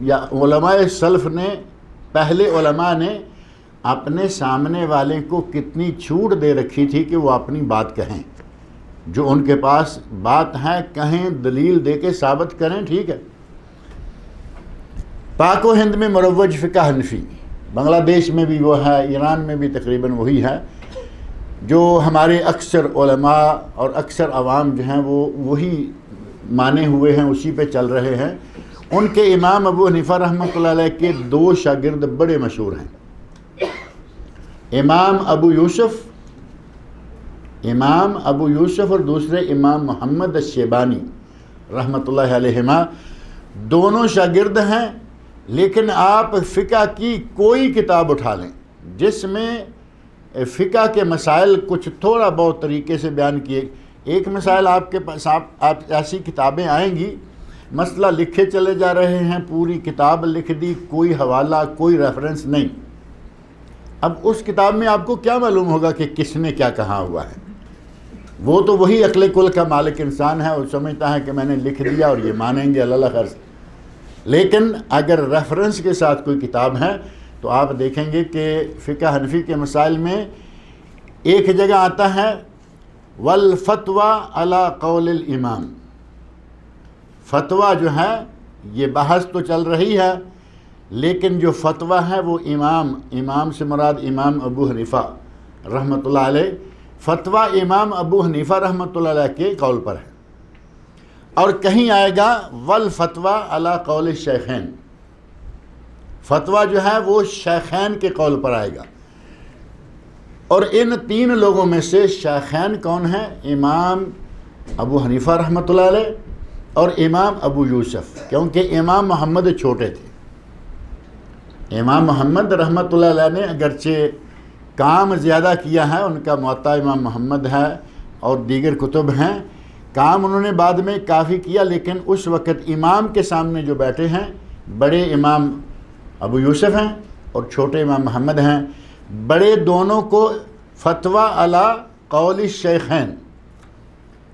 یا علماء سلف نے، پہلے علماء نے اپنے سامنے والے کو کتنی چھوٹ دے رکھی تھی کہ وہ اپنی بات کہیں، جو ان کے پاس بات ہے کہیں، دلیل دے کے ثابت کریں، ٹھیک ہے۔ پاک و ہند میں مروج فقہ حنفی، بنگلہ دیش میں بھی وہ ہے، ایران میں بھی تقریباً وہی ہے، جو ہمارے اکثر علماء اور اکثر عوام جو ہیں وہ وہی مانے ہوئے ہیں، اسی پہ چل رہے ہیں۔ ان کے امام ابو حنیفہ رحمۃ اللہ علیہ کے دو شاگرد بڑے مشہور ہیں، امام ابو یوسف اور دوسرے امام محمد الشیبانی رحمۃ اللہ علیہما، دونوں شاگرد ہیں۔ لیکن آپ فقہ کی کوئی کتاب اٹھا لیں جس میں فقہ کے مسائل کچھ تھوڑا بہت طریقے سے بیان کیے، ایک مسائل آپ کے پاس آپ ایسی کتابیں آئیں گی، مسئلہ لکھے چلے جا رہے ہیں، پوری کتاب لکھ دی، کوئی حوالہ، کوئی ریفرنس نہیں۔ اب اس کتاب میں آپ کو کیا معلوم ہوگا کہ کس نے کیا کہا ہوا ہے؟ وہ تو وہی عقل کل کا مالک انسان ہے، وہ سمجھتا ہے کہ میں نے لکھ دیا اور یہ مانیں گے اللہ خیر سے۔ لیکن اگر ریفرنس کے ساتھ کوئی کتاب ہے تو آپ دیکھیں گے کہ فقہ حنفی کے مسائل میں ایک جگہ آتا ہے والفتویٰ علی قول الامام، فتویٰ جو ہے یہ بحث تو چل رہی ہے، لیکن جو فتویٰ ہے وہ امام سے مراد امام ابو حنیفہ رحمۃ اللہ علیہ، فتویٰ امام ابو حنیفہ رحمۃ اللہ علیہ کے قول پر ہے۔ اور کہیں آئے گا والفتویٰ علی قول الشیخین، فتویٰ جو ہے وہ شیخین کے قول پر آئے گا۔ اور ان تین لوگوں میں سے شیخین کون ہیں؟ امام ابو حنیفہ رحمۃ اللہ علیہ اور امام ابو یوسف، کیونکہ امام محمد چھوٹے تھے۔ امام محمد رحمۃ اللہ علیہ نے اگرچہ کام زیادہ کیا ہے، ان کا موطا امام محمد ہے اور دیگر کتب ہیں، کام انہوں نے بعد میں کافی کیا، لیکن اس وقت امام کے سامنے جو بیٹھے ہیں بڑے امام ابو یوسف ہیں اور چھوٹے امام محمد ہیں۔ بڑے دونوں کو فتویٰ علی قول الشیخین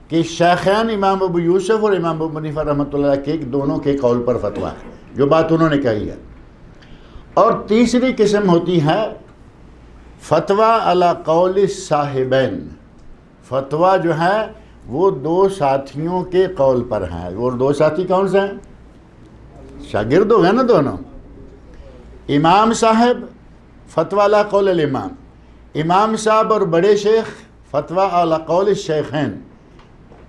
کہ شیخین امام ابو یوسف اور امام ابو حنیفہ رحمۃ اللہ کے دونوں کے قول پر فتویٰ ہے، جو بات انہوں نے کہی ہے۔ اور تیسری قسم ہوتی ہے فتویٰ علی قول الصاحبین، فتویٰ جو ہے وہ دو ساتھیوں کے قول پر ہے۔ وہ دو ساتھی کون سے ہیں؟ شاگرد ہو گئے نا دونوں۔ امام صاحب فتویٰ علی قول الامام، امام صاحب اور بڑے شیخ فتویٰ علی قول الشیخین،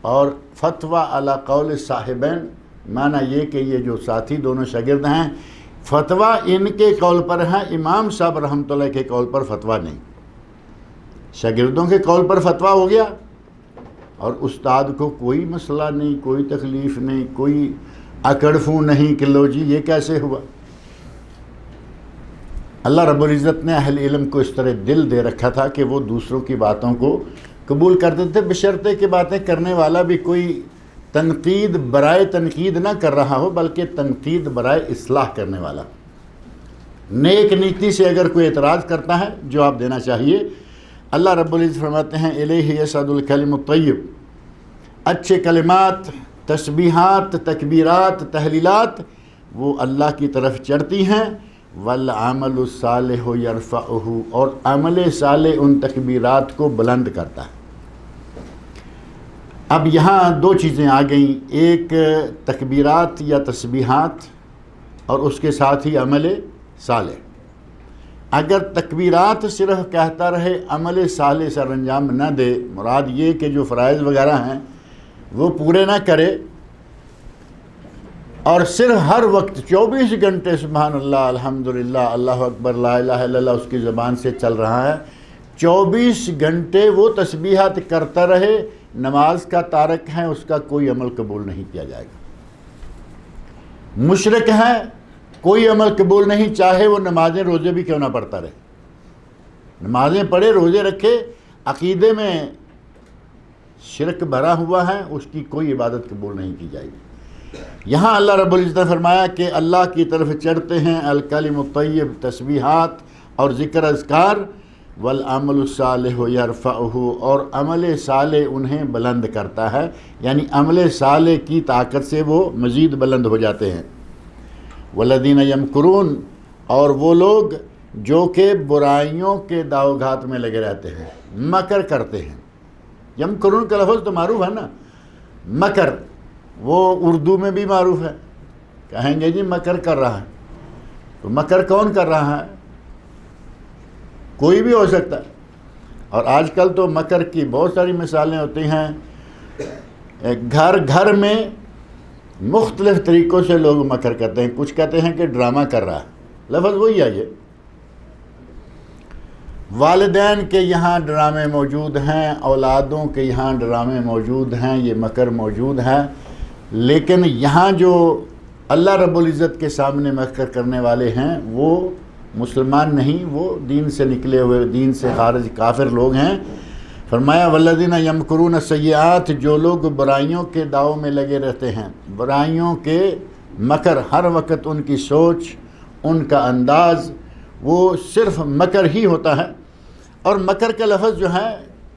اور فتویٰ علی قول الصاحبین معنی یہ کہ یہ جو ساتھی دونوں شاگرد ہیں فتویٰ ان کے قول پر ہے، امام صاحب رحمۃ اللہ کے قول پر فتویٰ نہیں۔ شاگردوں کے قول پر فتویٰ ہو گیا اور استاد کو کوئی مسئلہ نہیں، کوئی تکلیف نہیں، کوئی اکڑفوں نہیں کہ لو جی یہ کیسے ہوا۔ اللہ رب العزت نے اہل علم کو اس طرح دل دے رکھا تھا کہ وہ دوسروں کی باتوں کو قبول کرتے تھے، بشرطے کہ باتیں کرنے والا بھی کوئی تنقید برائے تنقید نہ کر رہا ہو، بلکہ تنقید برائے اصلاح کرنے والا۔ نیک نیتی سے اگر کوئی اعتراض کرتا ہے جواب دینا چاہیے۔ اللہ رب العزت فرماتے ہیں الیہ یصعد الکلم الطیب، اچھے کلمات، تسبیحات، تکبیرات، تحلیلات وہ اللہ کی طرف چڑھتی ہیں، والعمل الصالح یرفعہ، اور عمل صالح ان تکبیرات کو بلند کرتا ہے۔ اب یہاں دو چیزیں آ گئیں، ایک تکبیرات یا تسبیحات اور اس کے ساتھ ہی عمل صالح۔ اگر تکبیرات صرف کہتا رہے عمل صالح سر انجام نہ دے، مراد یہ کہ جو فرائض وغیرہ ہیں وہ پورے نہ کرے، اور صرف ہر وقت 24 گھنٹے سبحان اللہ الحمدللہ اللہ اکبر لا الہ الا اللہ اس کی زبان سے چل رہا ہے، 24 گھنٹے وہ تسبیحات کرتا رہے، نماز کا تارک ہے، اس کا کوئی عمل قبول نہیں کیا جائے گا۔ مشرک ہے، کوئی عمل قبول نہیں، چاہے وہ نمازیں روزے بھی کیوں نہ پڑھتا رہے، نمازیں پڑھے روزے رکھے، عقیدے میں شرک بھرا ہوا ہے، اس کی کوئی عبادت قبول نہیں کی جائے گی۔ یہاں اللہ رب العزت نے فرمایا کہ اللہ کی طرف چڑھتے ہیں الکلم الطیب، تسبیحات اور ذکر اذکار، والعمل الصالح یرفعہ، اور عمل صالح انہیں بلند کرتا ہے، یعنی عمل صالح کی طاقت سے وہ مزید بلند ہو جاتے ہیں۔ والذین یمکرون، اور وہ لوگ جو کہ برائیوں کے داؤ گھات میں لگے رہتے ہیں، مکر کرتے ہیں۔ یمکرون کا لفظ تو معروف ہے نا، مکر وہ اردو میں بھی معروف ہے، کہیں گے جی مکر کر رہا ہے، تو مکر کون کر رہا ہے؟ کوئی بھی ہو سکتا ہے۔ اور آج کل تو مکر کی بہت ساری مثالیں ہوتی ہیں، گھر گھر میں مختلف طریقوں سے لوگ مکر کرتے ہیں، کچھ کہتے ہیں کہ ڈرامہ کر رہا ہے، لفظ وہی ہے یہ۔ والدین کے یہاں ڈرامے موجود ہیں، اولادوں کے یہاں ڈرامے موجود ہیں، یہ مکر موجود ہے، لیکن یہاں جو اللہ رب العزت کے سامنے مکر کرنے والے ہیں وہ مسلمان نہیں، وہ دین سے نکلے ہوئے، دین سے خارج کافر لوگ ہیں۔ فرمایا والذین یمکرون السیئات، جو لوگ برائیوں کے داؤ میں لگے رہتے ہیں، برائیوں کے مکر، ہر وقت ان کی سوچ، ان کا انداز وہ صرف مکر ہی ہوتا ہے۔ اور مکر کا لفظ جو ہے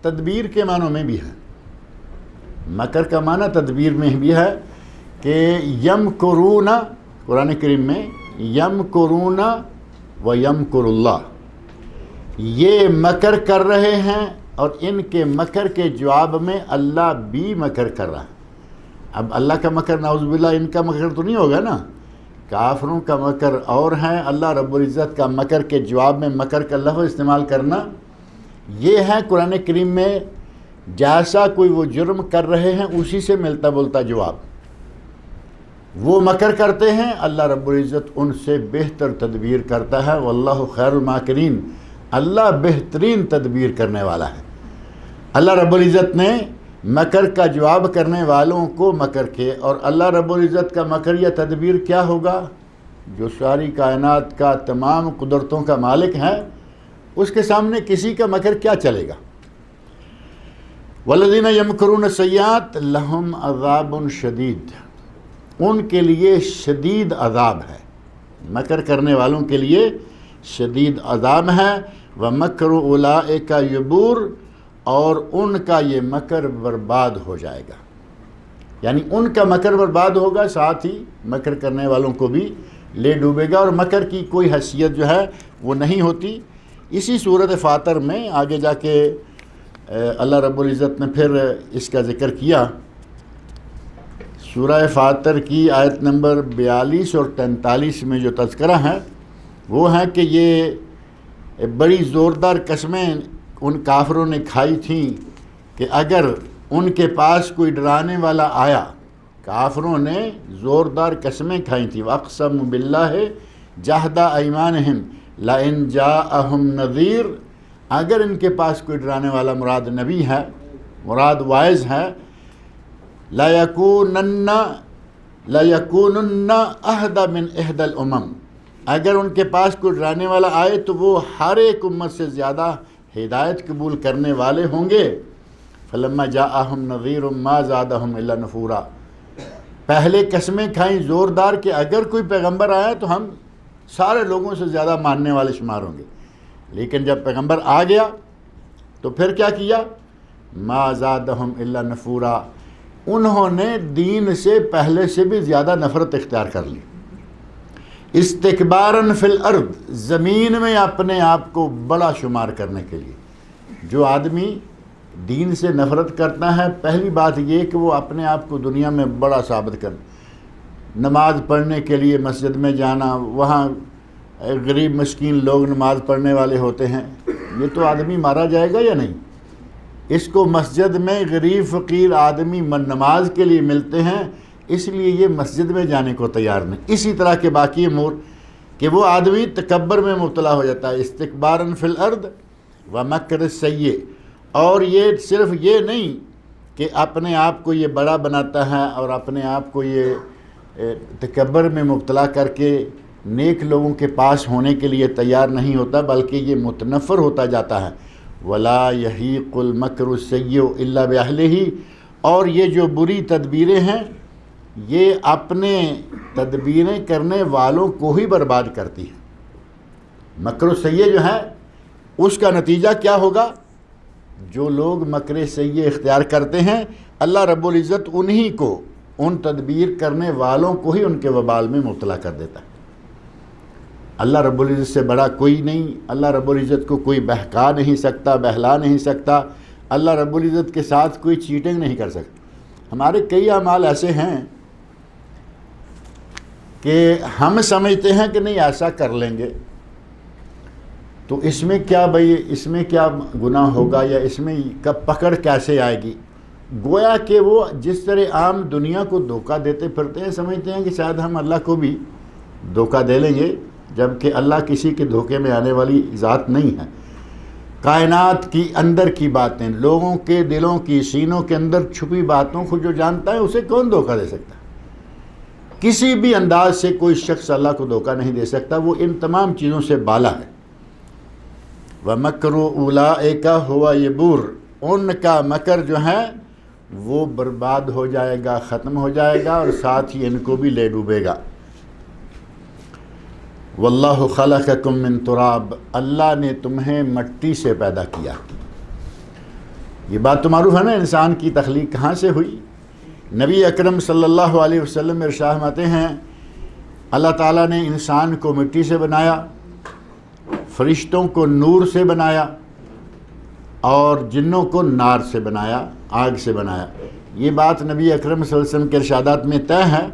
تدبیر کے معنوں میں بھی ہے، مکر کا معنی تدبیر میں بھی ہے کہ یمکرون، قرآن کریم میں یمکرون و یمکر اللہ، یہ مکر کر رہے ہیں اور ان کے مکر کے جواب میں اللہ بھی مکر کر رہا ہے۔ اب اللہ کا مکر نعوذ باللہ ان کا مکر تو نہیں ہوگا نا، کافروں کا مکر اور ہے، اللہ رب العزت کا مکر کے جواب میں مکر کا لفظ استعمال کرنا یہ ہے قرآن کریم میں جیسا کوئی وہ جرم کر رہے ہیں اسی سے ملتا بولتا جواب۔ وہ مکر کرتے ہیں، اللہ رب العزت ان سے بہتر تدبیر کرتا ہے، واللہ خیر الماکرین، اللہ بہترین تدبیر کرنے والا ہے۔ اللہ رب العزت نے مکر کا جواب کرنے والوں کو مکر کے، اور اللہ رب العزت کا مکر یا تدبیر کیا ہوگا؟ جو ساری کائنات کا تمام قدرتوں کا مالک ہے اس کے سامنے کسی کا مکر کیا چلے گا؟ والذین یمکرون السیئات لہم عذاب شدید، ان کے لیے شدید عذاب ہے، مکر کرنے والوں کے لیے شدید عذاب ہے۔ وَمَكْرُ أُولَٰئِكَ يَبُورُ، اور ان کا یہ مکر برباد ہو جائے گا، یعنی ان کا مکر برباد ہوگا، ساتھ ہی مکر کرنے والوں کو بھی لے ڈوبے گا، اور مکر کی کوئی حیثیت جو ہے وہ نہیں ہوتی۔ اسی صورت فاطر میں آگے جا کے اللہ رب العزت نے پھر اس کا ذکر کیا۔ سورہ فاطر کی آیت نمبر 42 اور 43 میں جو تذکرہ ہے وہ ہے کہ یہ بڑی زوردار قسمیں ان کافروں نے کھائی تھیں کہ اگر ان کے پاس کوئی ڈرانے والا آیا، کافروں نے زوردار قسمیں کھائی تھیں، وَأَقْسَمُوا بِاللَّهِ جَهْدَ أَيْمَانِهِمْ لَإِنْ جَاءَهُمْ نَذِيرٌ، اگر ان کے پاس کوئی ڈرانے والا مراد نبی ہے، مراد واعظ ہے، لَيَكُونُنَّ أَهْدَى مِنْ إِحْدَى الْأُمَمِ، اگر ان کے پاس کوئی ڈرانے والا آئے تو وہ ہر ایک امت سے زیادہ ہدایت قبول کرنے والے ہوں گے۔ فَلَمَّا جَاءَهُمْ نَذِيرٌ مَا زَادَهُمْ إِلَّا نُفُورًا، پہلے قسمیں کھائیں زوردار کہ اگر کوئی پیغمبر آیا تو ہم سارے لوگوں سے زیادہ ماننے والے شمار ہوں گے، لیکن جب پیغمبر آ گیا تو پھر کیا کیا؟ ما زادہم الا نفورا، انہوں نے دین سے پہلے سے بھی زیادہ نفرت اختیار کر لی۔ استکباراً فی الارض، زمین میں اپنے آپ کو بڑا شمار کرنے کے لیے۔ جو آدمی دین سے نفرت کرتا ہے، پہلی بات یہ کہ وہ اپنے آپ کو دنیا میں بڑا ثابت کر، نماز پڑھنے کے لیے مسجد میں جانا، وہاں غریب مسکین لوگ نماز پڑھنے والے ہوتے ہیں، یہ تو آدمی مارا جائے گا یا نہیں؟ اس کو مسجد میں غریب فقیر آدمی نماز کے لیے ملتے ہیں، اس لیے یہ مسجد میں جانے کو تیار نہیں۔ اسی طرح کے باقی امور کہ وہ آدمی تکبر میں مبتلا ہو جاتا ہے، استکباراً فی الارض ومکر السیئ، اور یہ صرف یہ نہیں کہ اپنے آپ کو یہ بڑا بناتا ہے اور اپنے آپ کو یہ تکبر میں مبتلا کر کے نیک لوگوں کے پاس ہونے کے لیے تیار نہیں ہوتا، بلکہ یہ متنفر ہوتا جاتا ہے۔ وَلَا يَحِيقُ الْمَكْرُ السَّيِّئُ إِلَّا بِأَهْلِهِ، اور یہ جو بری تدبیریں ہیں یہ اپنے تدبیریں کرنے والوں کو ہی برباد کرتی ہیں۔ مکر السیئ جو ہے اس کا نتیجہ کیا ہوگا؟ جو لوگ مکر سیئ اختیار کرتے ہیں، اللہ رب العزت انہی کو، ان تدبیر کرنے والوں کو ہی ان کے وبال میں مبتلا کر دیتا ہے۔ اللہ رب العزت سے بڑا کوئی نہیں، اللہ رب العزت کو کوئی بہکا نہیں سکتا، بہلا نہیں سکتا، اللہ رب العزت کے ساتھ کوئی چیٹنگ نہیں کر سکتا۔ ہمارے کئی اعمال ایسے ہیں کہ ہم سمجھتے ہیں کہ نہیں ایسا کر لیں گے تو اس میں کیا بھئی، اس میں کیا گناہ ہوگا، یا اس میں کب پکڑ کیسے آئے گی؟ گویا کہ وہ جس طرح عام دنیا کو دھوکہ دیتے پھرتے ہیں، سمجھتے ہیں کہ شاید ہم اللہ کو بھی دھوکہ دے لیں گے، جبکہ اللہ کسی کے دھوکے میں آنے والی ذات نہیں ہے۔ کائنات کی اندر کی باتیں، لوگوں کے دلوں کی، سینوں کے اندر چھپی باتوں کو جو جانتا ہے اسے کون دھوکہ دے سکتا ہے؟ کسی بھی انداز سے کوئی شخص اللہ کو دھوکہ نہیں دے سکتا، وہ ان تمام چیزوں سے بالا ہے۔ وَمَكْرُ أُولَٰئِكَ هُوَ يَبُورُ، ان کا مکر جو ہے وہ برباد ہو جائے گا، ختم ہو جائے گا، اور ساتھ ہی ان کو بھی لے ڈوبے گا۔ واللہ خلقکم من تراب، اللہ نے تمہیں مٹی سے پیدا کیا۔ یہ بات تو معروف ہے نا، انسان کی تخلیق کہاں سے ہوئی؟ نبی اکرم صلی اللہ علیہ وسلم ارشاد فرماتے ہیں اللہ تعالیٰ نے انسان کو مٹی سے بنایا، فرشتوں کو نور سے بنایا، اور جنوں کو نار سے بنایا، آگ سے بنایا۔ یہ بات نبی اکرم صلی اللہ علیہ وسلم کے ارشادات میں طے ہے،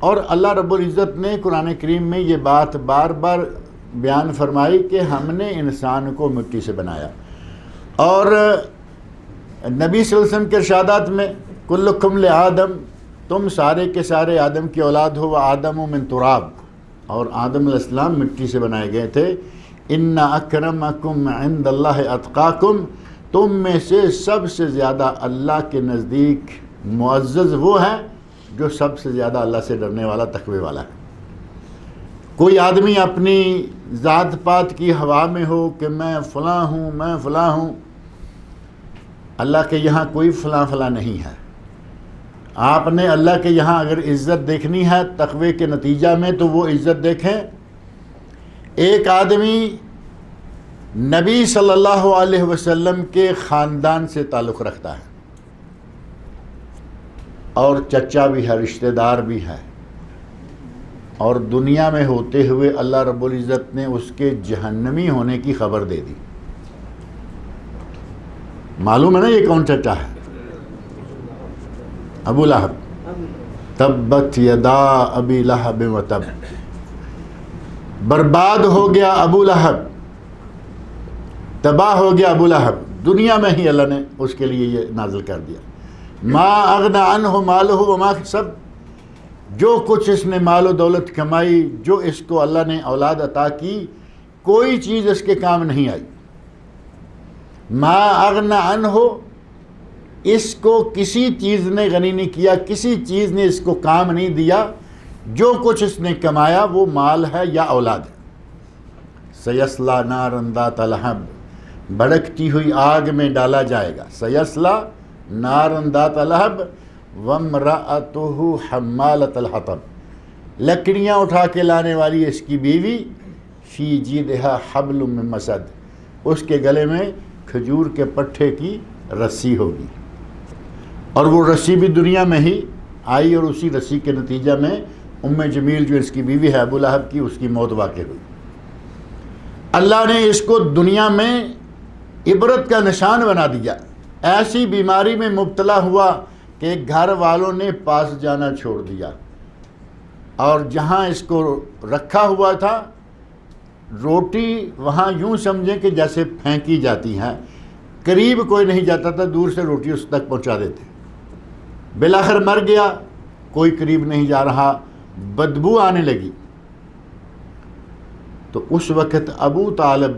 اور اللہ رب العزت نے قرآن کریم میں یہ بات بار بار بیان فرمائی کہ ہم نے انسان کو مٹی سے بنایا، اور نبی صلی اللہ علیہ وسلم کے ارشادات میں کلکم لآدم، تم سارے کے سارے آدم کی اولاد ہو، وآدم من تراب، اور آدم علیہ السلام مٹی سے بنائے گئے تھے۔ ان اکرمکم عند اللہ اتقاکم، تم میں سے سب سے زیادہ اللہ کے نزدیک معزز وہ ہے جو سب سے زیادہ اللہ سے ڈرنے والا، تقوی والا ہے۔ کوئی آدمی اپنی ذات پات کی ہوا میں ہو کہ میں فلاں ہوں، میں فلاں ہوں، اللہ کے یہاں کوئی فلاں فلاں نہیں ہے۔ آپ نے اللہ کے یہاں اگر عزت دیکھنی ہے تقوی کے نتیجہ میں تو وہ عزت دیکھیں۔ ایک آدمی نبی صلی اللہ علیہ وسلم کے خاندان سے تعلق رکھتا ہے، اور چچا بھی ہے، رشتہ دار بھی ہے، اور دنیا میں ہوتے ہوئے اللہ رب العزت نے اس کے جہنمی ہونے کی خبر دے دی۔ معلوم ہے نا یہ کون چچا ہے؟ ابو لہب، تبت یدا ابی لہب وتب، برباد ہو گیا ابو لہب، تباہ ہو گیا ابو لہب۔ دنیا میں ہی اللہ نے اس کے لیے یہ نازل کر دیا، ما اغنى عنہ مالہ وما کسب، جو کچھ اس نے مال و دولت کمائی، جو اس کو اللہ نے اولاد عطا کی، کوئی چیز اس کے کام نہیں آئی۔ ما اغنى عنہ، اس کو کسی چیز نے غنی نہیں کیا، کسی چیز نے اس کو کام نہیں دیا، جو کچھ اس نے کمایا وہ مال ہے یا اولاد ہے۔ سیصلی نارا ذات لہب، بھڑکتی ہوئی آگ میں ڈالا جائے گا۔ سیصلی نارا ذات لہب وامرأتہ حمالۃ الحطب، لکڑیاں اٹھا کے لانے والی اس کی بیوی، فی جیدہا حبل من مسد، اس کے گلے میں کھجور کے پٹھے کی رسی ہوگی، اور وہ رسی بھی دنیا میں ہی آئی، اور اسی رسی کے نتیجہ میں جمیل جو اس کی بیوی ہے ابو لہب کی، اس کی موت واقع ہوئی۔ اللہ نے اس کو دنیا میں عبرت کا نشان بنا دیا۔ ایسی بیماری میں مبتلا ہوا کہ گھر والوں نے پاس جانا چھوڑ دیا، اور جہاں اس کو رکھا ہوا تھا روٹی وہاں یوں سمجھیں کہ جیسے پھینکی جاتی ہیں، قریب کوئی نہیں جاتا تھا، دور سے روٹی اس تک پہنچا دیتے۔ بالآخر مر گیا، کوئی قریب نہیں جا رہا، بدبو آنے لگی۔ تو اس وقت ابو طالب،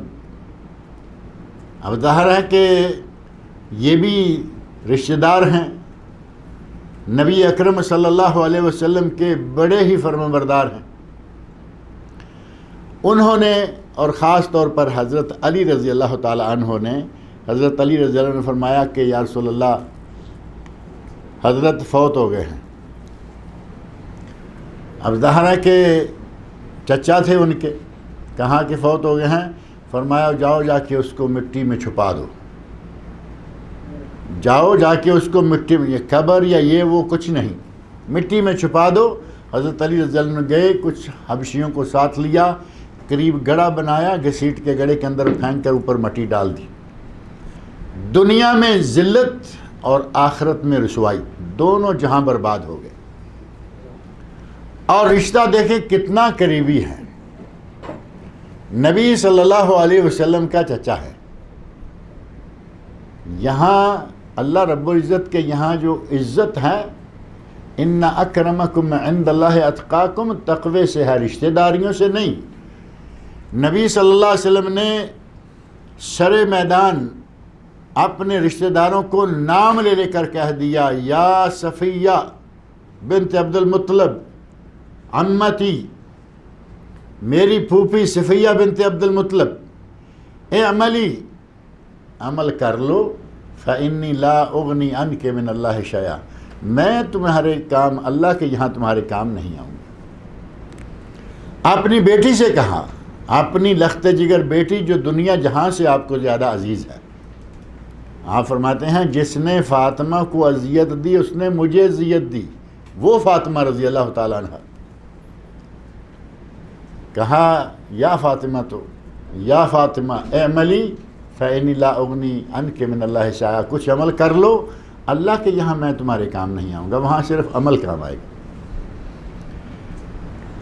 اب ظاہر ہے کہ یہ بھی رشتہ دار ہیں، نبی اکرم صلی اللہ علیہ وسلم کے بڑے ہی فرمانبردار ہیں، انہوں نے، اور خاص طور پر حضرت علی رضی اللہ تعالی عنہ نے، حضرت علی رضی اللہ عنہ نے فرمایا کہ یا رسول اللہ، حضرت فوت ہو گئے ہیں۔ اب ظاہر ہے کہ چچا تھے ان کے، کہاں کہ فوت ہو گئے ہیں؟ فرمایا جاؤ جا کے اس کو مٹی میں چھپا دو، جاؤ جا کے اس کو مٹی میں، یہ قبر یا یہ وہ کچھ نہیں، مٹی میں چھپا دو۔ حضرت علی رضی اللہ عنہ گئے، کچھ حبشیوں کو ساتھ لیا، قریب گڑھا بنایا، گھسیٹ کے گڑھے کے اندر پھینک کر اوپر مٹی ڈال دی۔ دنیا میں ذلت اور آخرت میں رسوائی، دونوں جہاں برباد ہو گئے۔ اور رشتہ دیکھیں کتنا قریبی ہے، نبی صلی اللہ علیہ وسلم کا چچا ہے۔ یہاں اللہ رب العزت کے یہاں جو عزت ہے، ان اکرمکم عند اللہ اتقاکم، تقوی سے ہے، رشتہ داریوں سے نہیں۔ نبی صلی اللہ علیہ وسلم نے سر میدان اپنے رشتہ داروں کو نام لے لے کر کہہ دیا، یا صفیہ بنت عبد المطلب عمتی، میری پھوپھی صفیہ بنت عبد المطلب، اعملی، عمل کر لو، فإنی لا اغنی عنک من اللہ شیئا، میں تمہارے کام، اللہ کے یہاں تمہارے کام نہیں آؤں گا۔ اپنی بیٹی سے کہا، اپنی لخت جگر بیٹی جو دنیا جہاں سے آپ کو زیادہ عزیز ہے، آپ فرماتے ہیں جس نے فاطمہ کو اذیت دی اس نے مجھے اذیت دی، وہ فاطمہ رضی اللہ تعالیٰ عنہ۔ کہا یا فاطمہ، تو یا فاطمہ اعملی فإنی لا اغنی عنک من اللہ شیئا، کچھ عمل کر لو، اللہ کے یہاں میں تمہارے کام نہیں آؤں گا، وہاں صرف عمل کام آئے گا۔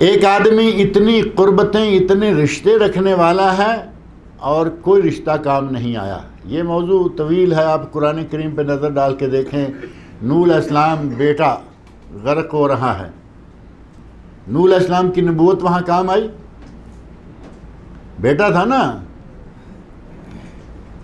ایک آدمی اتنی قربتیں اتنے رشتے رکھنے والا ہے اور کوئی رشتہ کام نہیں آیا. یہ موضوع طویل ہے، آپ قرآن کریم پہ نظر ڈال کے دیکھیں. نوح علیہ السلام بیٹا غرق ہو رہا ہے. نوح علیہ السلام کی نبوت وہاں کام آئی؟ بیٹا تھا نا.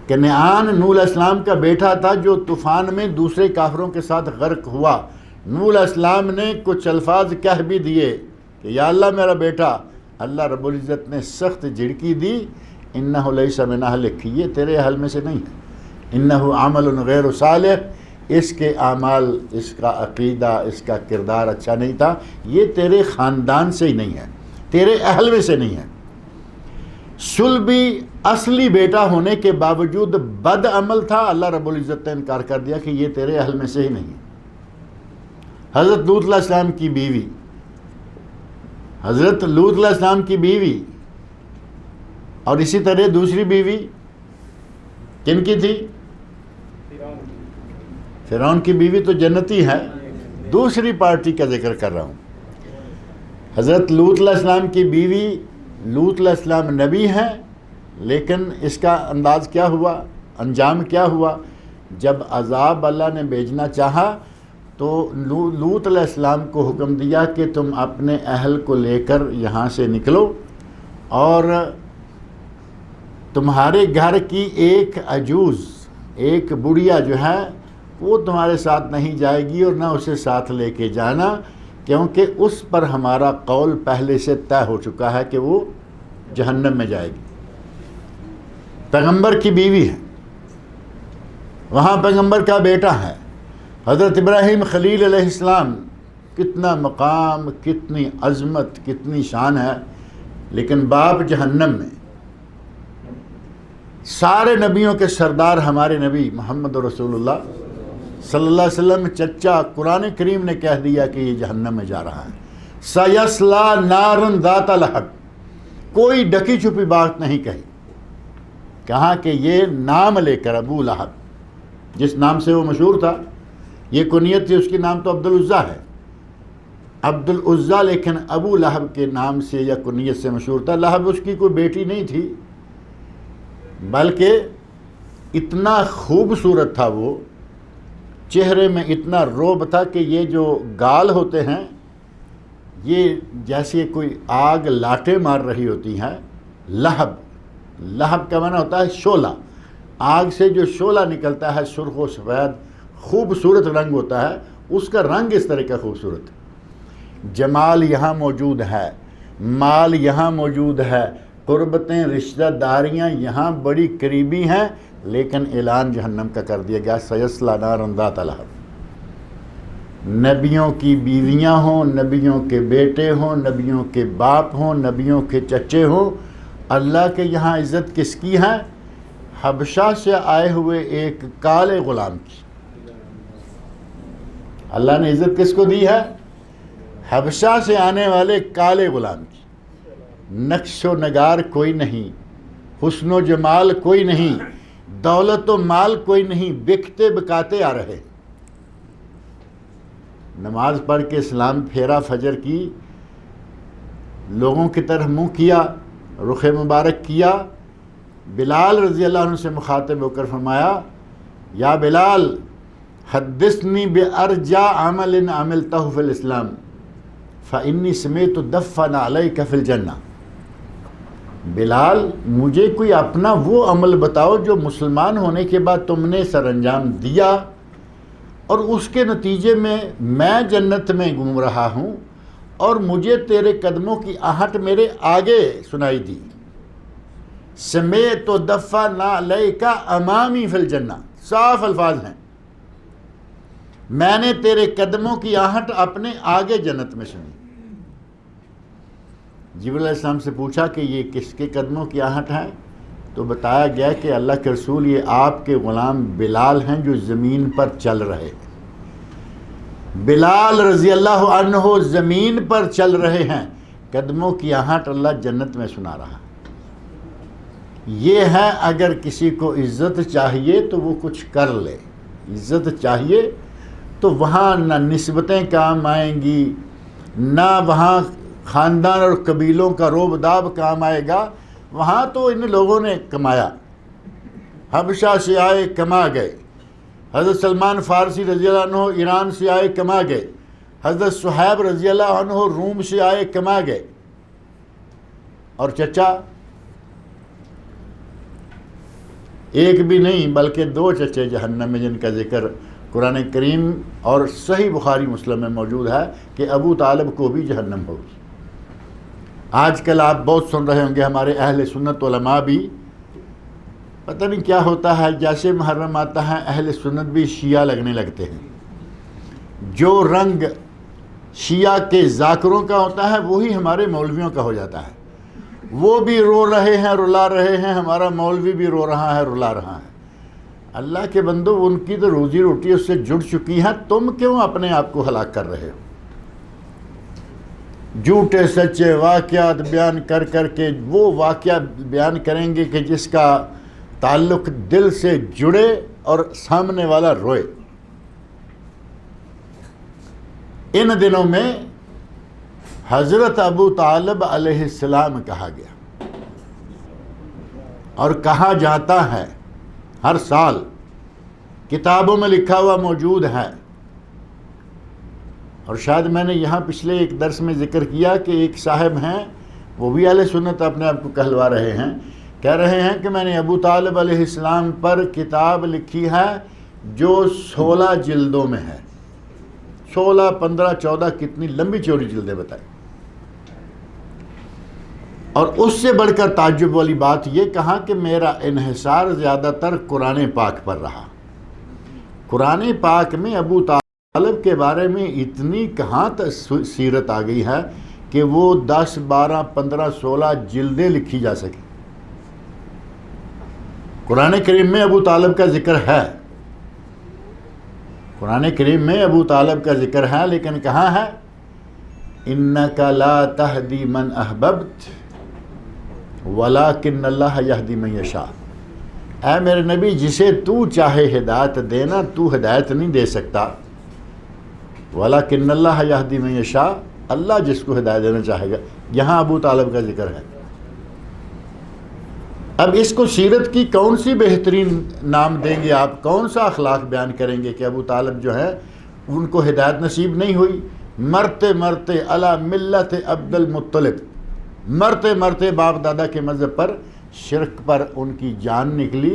کنعان نوح علیہ السلام کا بیٹا تھا جو طوفان میں دوسرے کافروں کے ساتھ غرق ہوا. نوح علیہ السلام نے کچھ الفاظ کہہ بھی دیے کہ یا اللہ میرا بیٹا. اللہ رب العزت نے سخت جھڑکی دی، انہ لیس من اہلک، یہ تیرے اہل میں سے نہیں ہے. انہ عمل غیر صالح، اس کے اعمال، اس کا عقیدہ، اس کا کردار اچھا نہیں تھا، یہ تیرے خاندان سے ہی نہیں ہے، تیرے اہل میں سے نہیں ہے. سلبی اصلی بیٹا ہونے کے باوجود بد عمل تھا. اللہ رب العزت نے انکار کر دیا کہ یہ تیرے اہل میں سے ہی نہیں ہے. حضرت لوط علیہ السلام کی بیوی، حضرت لوط علیہ السلام کی بیوی، اور اسی طرح دوسری بیوی کن کی تھی؟ فرعون کی بیوی تو جنتی ہے، دوسری پارٹی کا ذکر کر رہا ہوں. حضرت لوط علیہ السلام کی بیوی، لوط علیہ السلام نبی ہیں، لیکن اس کا انداز کیا ہوا، انجام کیا ہوا؟ جب عذاب اللہ نے بھیجنا چاہا تو لوط علیہ السلام کو حکم دیا کہ تم اپنے اہل کو لے کر یہاں سے نکلو، اور تمہارے گھر کی ایک عجوز، ایک بڑھیا جو ہے وہ تمہارے ساتھ نہیں جائے گی اور نہ اسے ساتھ لے کے جانا، کیونکہ اس پر ہمارا قول پہلے سے طے ہو چکا ہے کہ وہ جہنم میں جائے گی. پیغمبر کی بیوی ہے، وہاں پیغمبر کا بیٹا ہے حضرت ابراہیم خلیل علیہ السلام. کتنا مقام، کتنی عظمت، کتنی شان ہے، لیکن باپ جہنم میں. سارے نبیوں کے سردار ہمارے نبی محمد رسول اللہ صلی اللہ علیہ وسلم چچا قرآن کریم نے کہہ دیا کہ یہ جہنم میں جا رہا ہے. سَيَصْلَى نَارًا ذَاتَ لَهَبٍ، کوئی ڈکی چھپی بات نہیں کہی. کہا کہ یہ نام لے کر، ابو لہب جس نام سے وہ مشہور تھا، یہ کنیت تھی اس کی، نام تو عبد العزیٰ ہے، عبد العزیٰ، لیکن ابو لہب کے نام سے یا کنیت سے مشہور تھا. لہب اس کی کوئی بیٹی نہیں تھی، بلکہ اتنا خوبصورت تھا وہ، چہرے میں اتنا رعب تھا کہ یہ جو گال ہوتے ہیں یہ جیسے کوئی آگ لاٹیں مار رہی ہوتی ہیں. لہب، لہب کا معنی ہوتا ہے شعلہ. آگ سے جو شعلہ نکلتا ہے سرخ و سفید خوبصورت رنگ ہوتا ہے، اس کا رنگ اس طرح کا خوبصورت. جمال یہاں موجود ہے، مال یہاں موجود ہے، قربتیں، رشتہ داریاں یہاں بڑی قریبی ہیں، لیکن اعلان جہنم کا کر دیا گیا، سیصلی نارا ذات لہب. نبیوں کی بیویاں ہوں، نبیوں کے بیٹے ہوں، نبیوں کے باپ ہوں، نبیوں کے چچے ہوں، اللہ کے یہاں عزت کس کی ہے؟ حبشہ سے آئے ہوئے ایک کالے غلام کی. اللہ نے عزت کس کو دی ہے؟ حبشہ سے آنے والے کالے غلام کی. نقش و نگار کوئی نہیں، حسن و جمال کوئی نہیں، دولت و مال کوئی نہیں، بکتے بکاتے آ رہے. نماز پڑھ کے سلام پھیرا فجر کی، لوگوں کی طرح منہ کیا، رخ مبارک کیا. بلال رضی اللہ عنہ سے مخاطب ہو کر فرمایا، یا بلال حدثنی بأرجى عمل عملته في الاسلام فإني سمعت دفن عليك في الجنة. بلال مجھے کوئی اپنا وہ عمل بتاؤ جو مسلمان ہونے کے بعد تم نے سر انجام دیا اور اس کے نتیجے میں جنت میں گھوم رہا ہوں اور مجھے تیرے قدموں کی آہٹ میرے آگے سنائی دی. سمیت دفن علیک امامی فی الجنہ، صاف الفاظ ہیں، میں نے تیرے قدموں کی آہٹ اپنے آگے جنت میں سنی. جبریل علیہ السلام سے پوچھا کہ یہ کس کے قدموں کی آہٹ ہے؟ تو بتایا گیا کہ اللہ کے رسول یہ آپ کے غلام بلال ہیں جو زمین پر چل رہے ہیں. بلال رضی اللہ عنہ زمین پر چل رہے ہیں، قدموں کی آہٹ اللہ جنت میں سنا رہا. یہ ہے اگر کسی کو عزت چاہیے تو وہ کچھ کر لے. عزت چاہیے تو وہاں نہ نسبتیں کام آئیں گی، نہ وہاں خاندان اور قبیلوں کا روب داب کام آئے گا، وہاں تو ان لوگوں نے کمایا، حبشہ سے آئے کما گئے، حضرت سلمان فارسی رضی اللہ عنہ ایران سے آئے کما گئے، حضرت صہیب رضی اللہ عنہ روم سے آئے کما گئے، اور چچا ایک بھی نہیں بلکہ 2 چچے جہنم میں، جن کا ذکر قرآن کریم اور صحیح بخاری مسلم میں موجود ہے کہ ابو طالب کو بھی جہنم ہوگی۔ آج کل آپ بہت سن رہے ہوں گے، ہمارے اہل سنت علماء بھی پتہ نہیں کیا ہوتا ہے، جیسے محرم آتا ہے اہل سنت بھی شیعہ لگنے لگتے ہیں۔ جو رنگ شیعہ کے ذاکروں کا ہوتا ہے وہی ہمارے مولویوں کا ہو جاتا ہے۔ وہ بھی رو رہے ہیں، رلا رہے ہیں، ہمارا مولوی بھی رو رہا ہے، رلا رہا ہے۔ اللہ کے بندو، ان کی تو روزی روٹی اس سے جڑ چکی ہے، تم کیوں اپنے آپ کو ہلاک کر رہے ہو؟ جھوٹے سچے واقعات بیان کر کر کے وہ واقعہ بیان کریں گے کہ جس کا تعلق دل سے جڑے اور سامنے والا روئے۔ ان دنوں میں حضرت ابو طالب علیہ السلام کہا گیا اور کہا جاتا ہے، ہر سال کتابوں میں لکھا ہوا موجود ہے، اور شاید میں نے یہاں پچھلے ایک درس میں ذکر کیا کہ ایک صاحب ہیں، وہ بھی اہل سنت اپنے آپ کو کہلوا رہے ہیں، کہہ رہے ہیں کہ میں نے ابو طالب علیہ السلام پر کتاب لکھی ہے جو 16 جلدوں میں ہے۔ 16، 15، 14 کتنی لمبی چوڑی جلدیں بتائیں۔ اور اس سے بڑھ کر تعجب والی بات یہ کہا کہ میرا انحصار زیادہ تر قرآن پاک پر رہا۔ قرآن پاک میں ابو طالب کے بارے میں اتنی کہاں سیرت آ گئی ہے کہ وہ 10، 12، 15، 16 جلدیں لکھی جا سکیں۔ قرآن کریم میں ابو طالب کا ذکر ہے، قرآن کریم میں ابو طالب کا ذکر ہے، لیکن کہاں ہے؟ اِنَّكَ لَا تَهْدِي مَنْ أَحْبَبْتَ وَلَكِنَّ اللَّهَ يَهْدِي مَنْ يَشَاءُ۔ اے میرے نبی، جسے تو چاہے ہدایت دینا، تو ہدایت نہیں دے سکتا۔ وَلَكِنَّ اللَّهَ يَهْدِي مَنْ يَشَاءُ، اللہ جس کو ہدایت دینا چاہے گا۔ یہاں ابو طالب کا ذکر ہے۔ اب اس کو سیرت کی کون سی بہترین نام دیں گے آپ؟ کون سا اخلاق بیان کریں گے کہ ابو طالب جو ہے ان کو ہدایت نصیب نہیں ہوئی؟ مرتے مرتے علی ملت عبد المطلب، مرتے مرتے باپ دادا کے مذہب پر، شرک پر ان کی جان نکلی۔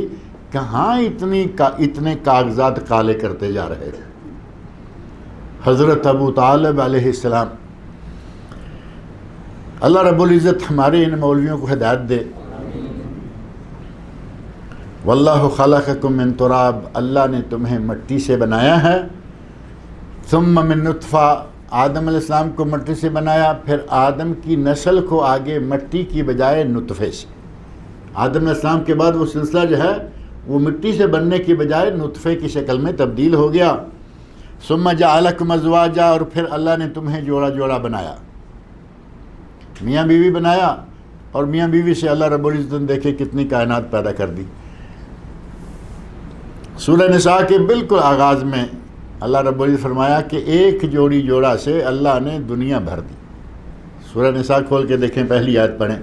کہاں اتنے کاغذات کالے کرتے جا رہے تھے؟ حضرت ابو طالب علیہ السلام، اللہ رب العزت ہمارے ان مولویوں کو ہدایت دے۔ واللہ خلقکم من تراب، اللہ نے تمہیں مٹی سے بنایا ہے۔ ثم من نطفہ، آدم علیہ السلام کو مٹی سے بنایا، پھر آدم کی نسل کو آگے مٹی کی بجائے نطفے سے۔ آدم علیہ السلام کے بعد وہ سلسلہ جو ہے وہ مٹی سے بننے کی بجائے نطفے کی شکل میں تبدیل ہو گیا۔ ثم جعلکم ازواجا، اور پھر اللہ نے تمہیں جوڑا جوڑا بنایا، میاں بیوی بنایا، اور میاں بیوی سے اللہ رب العزت نے دیکھے کتنی کائنات پیدا کر دی۔ سورہ نساء کے بالکل آغاز میں اللہ رب العزت فرمایا کہ ایک جوڑی جوڑا سے اللہ نے دنیا بھر دی۔ سورہ نساء کھول کے دیکھیں، پہلی آیت پڑھیں۔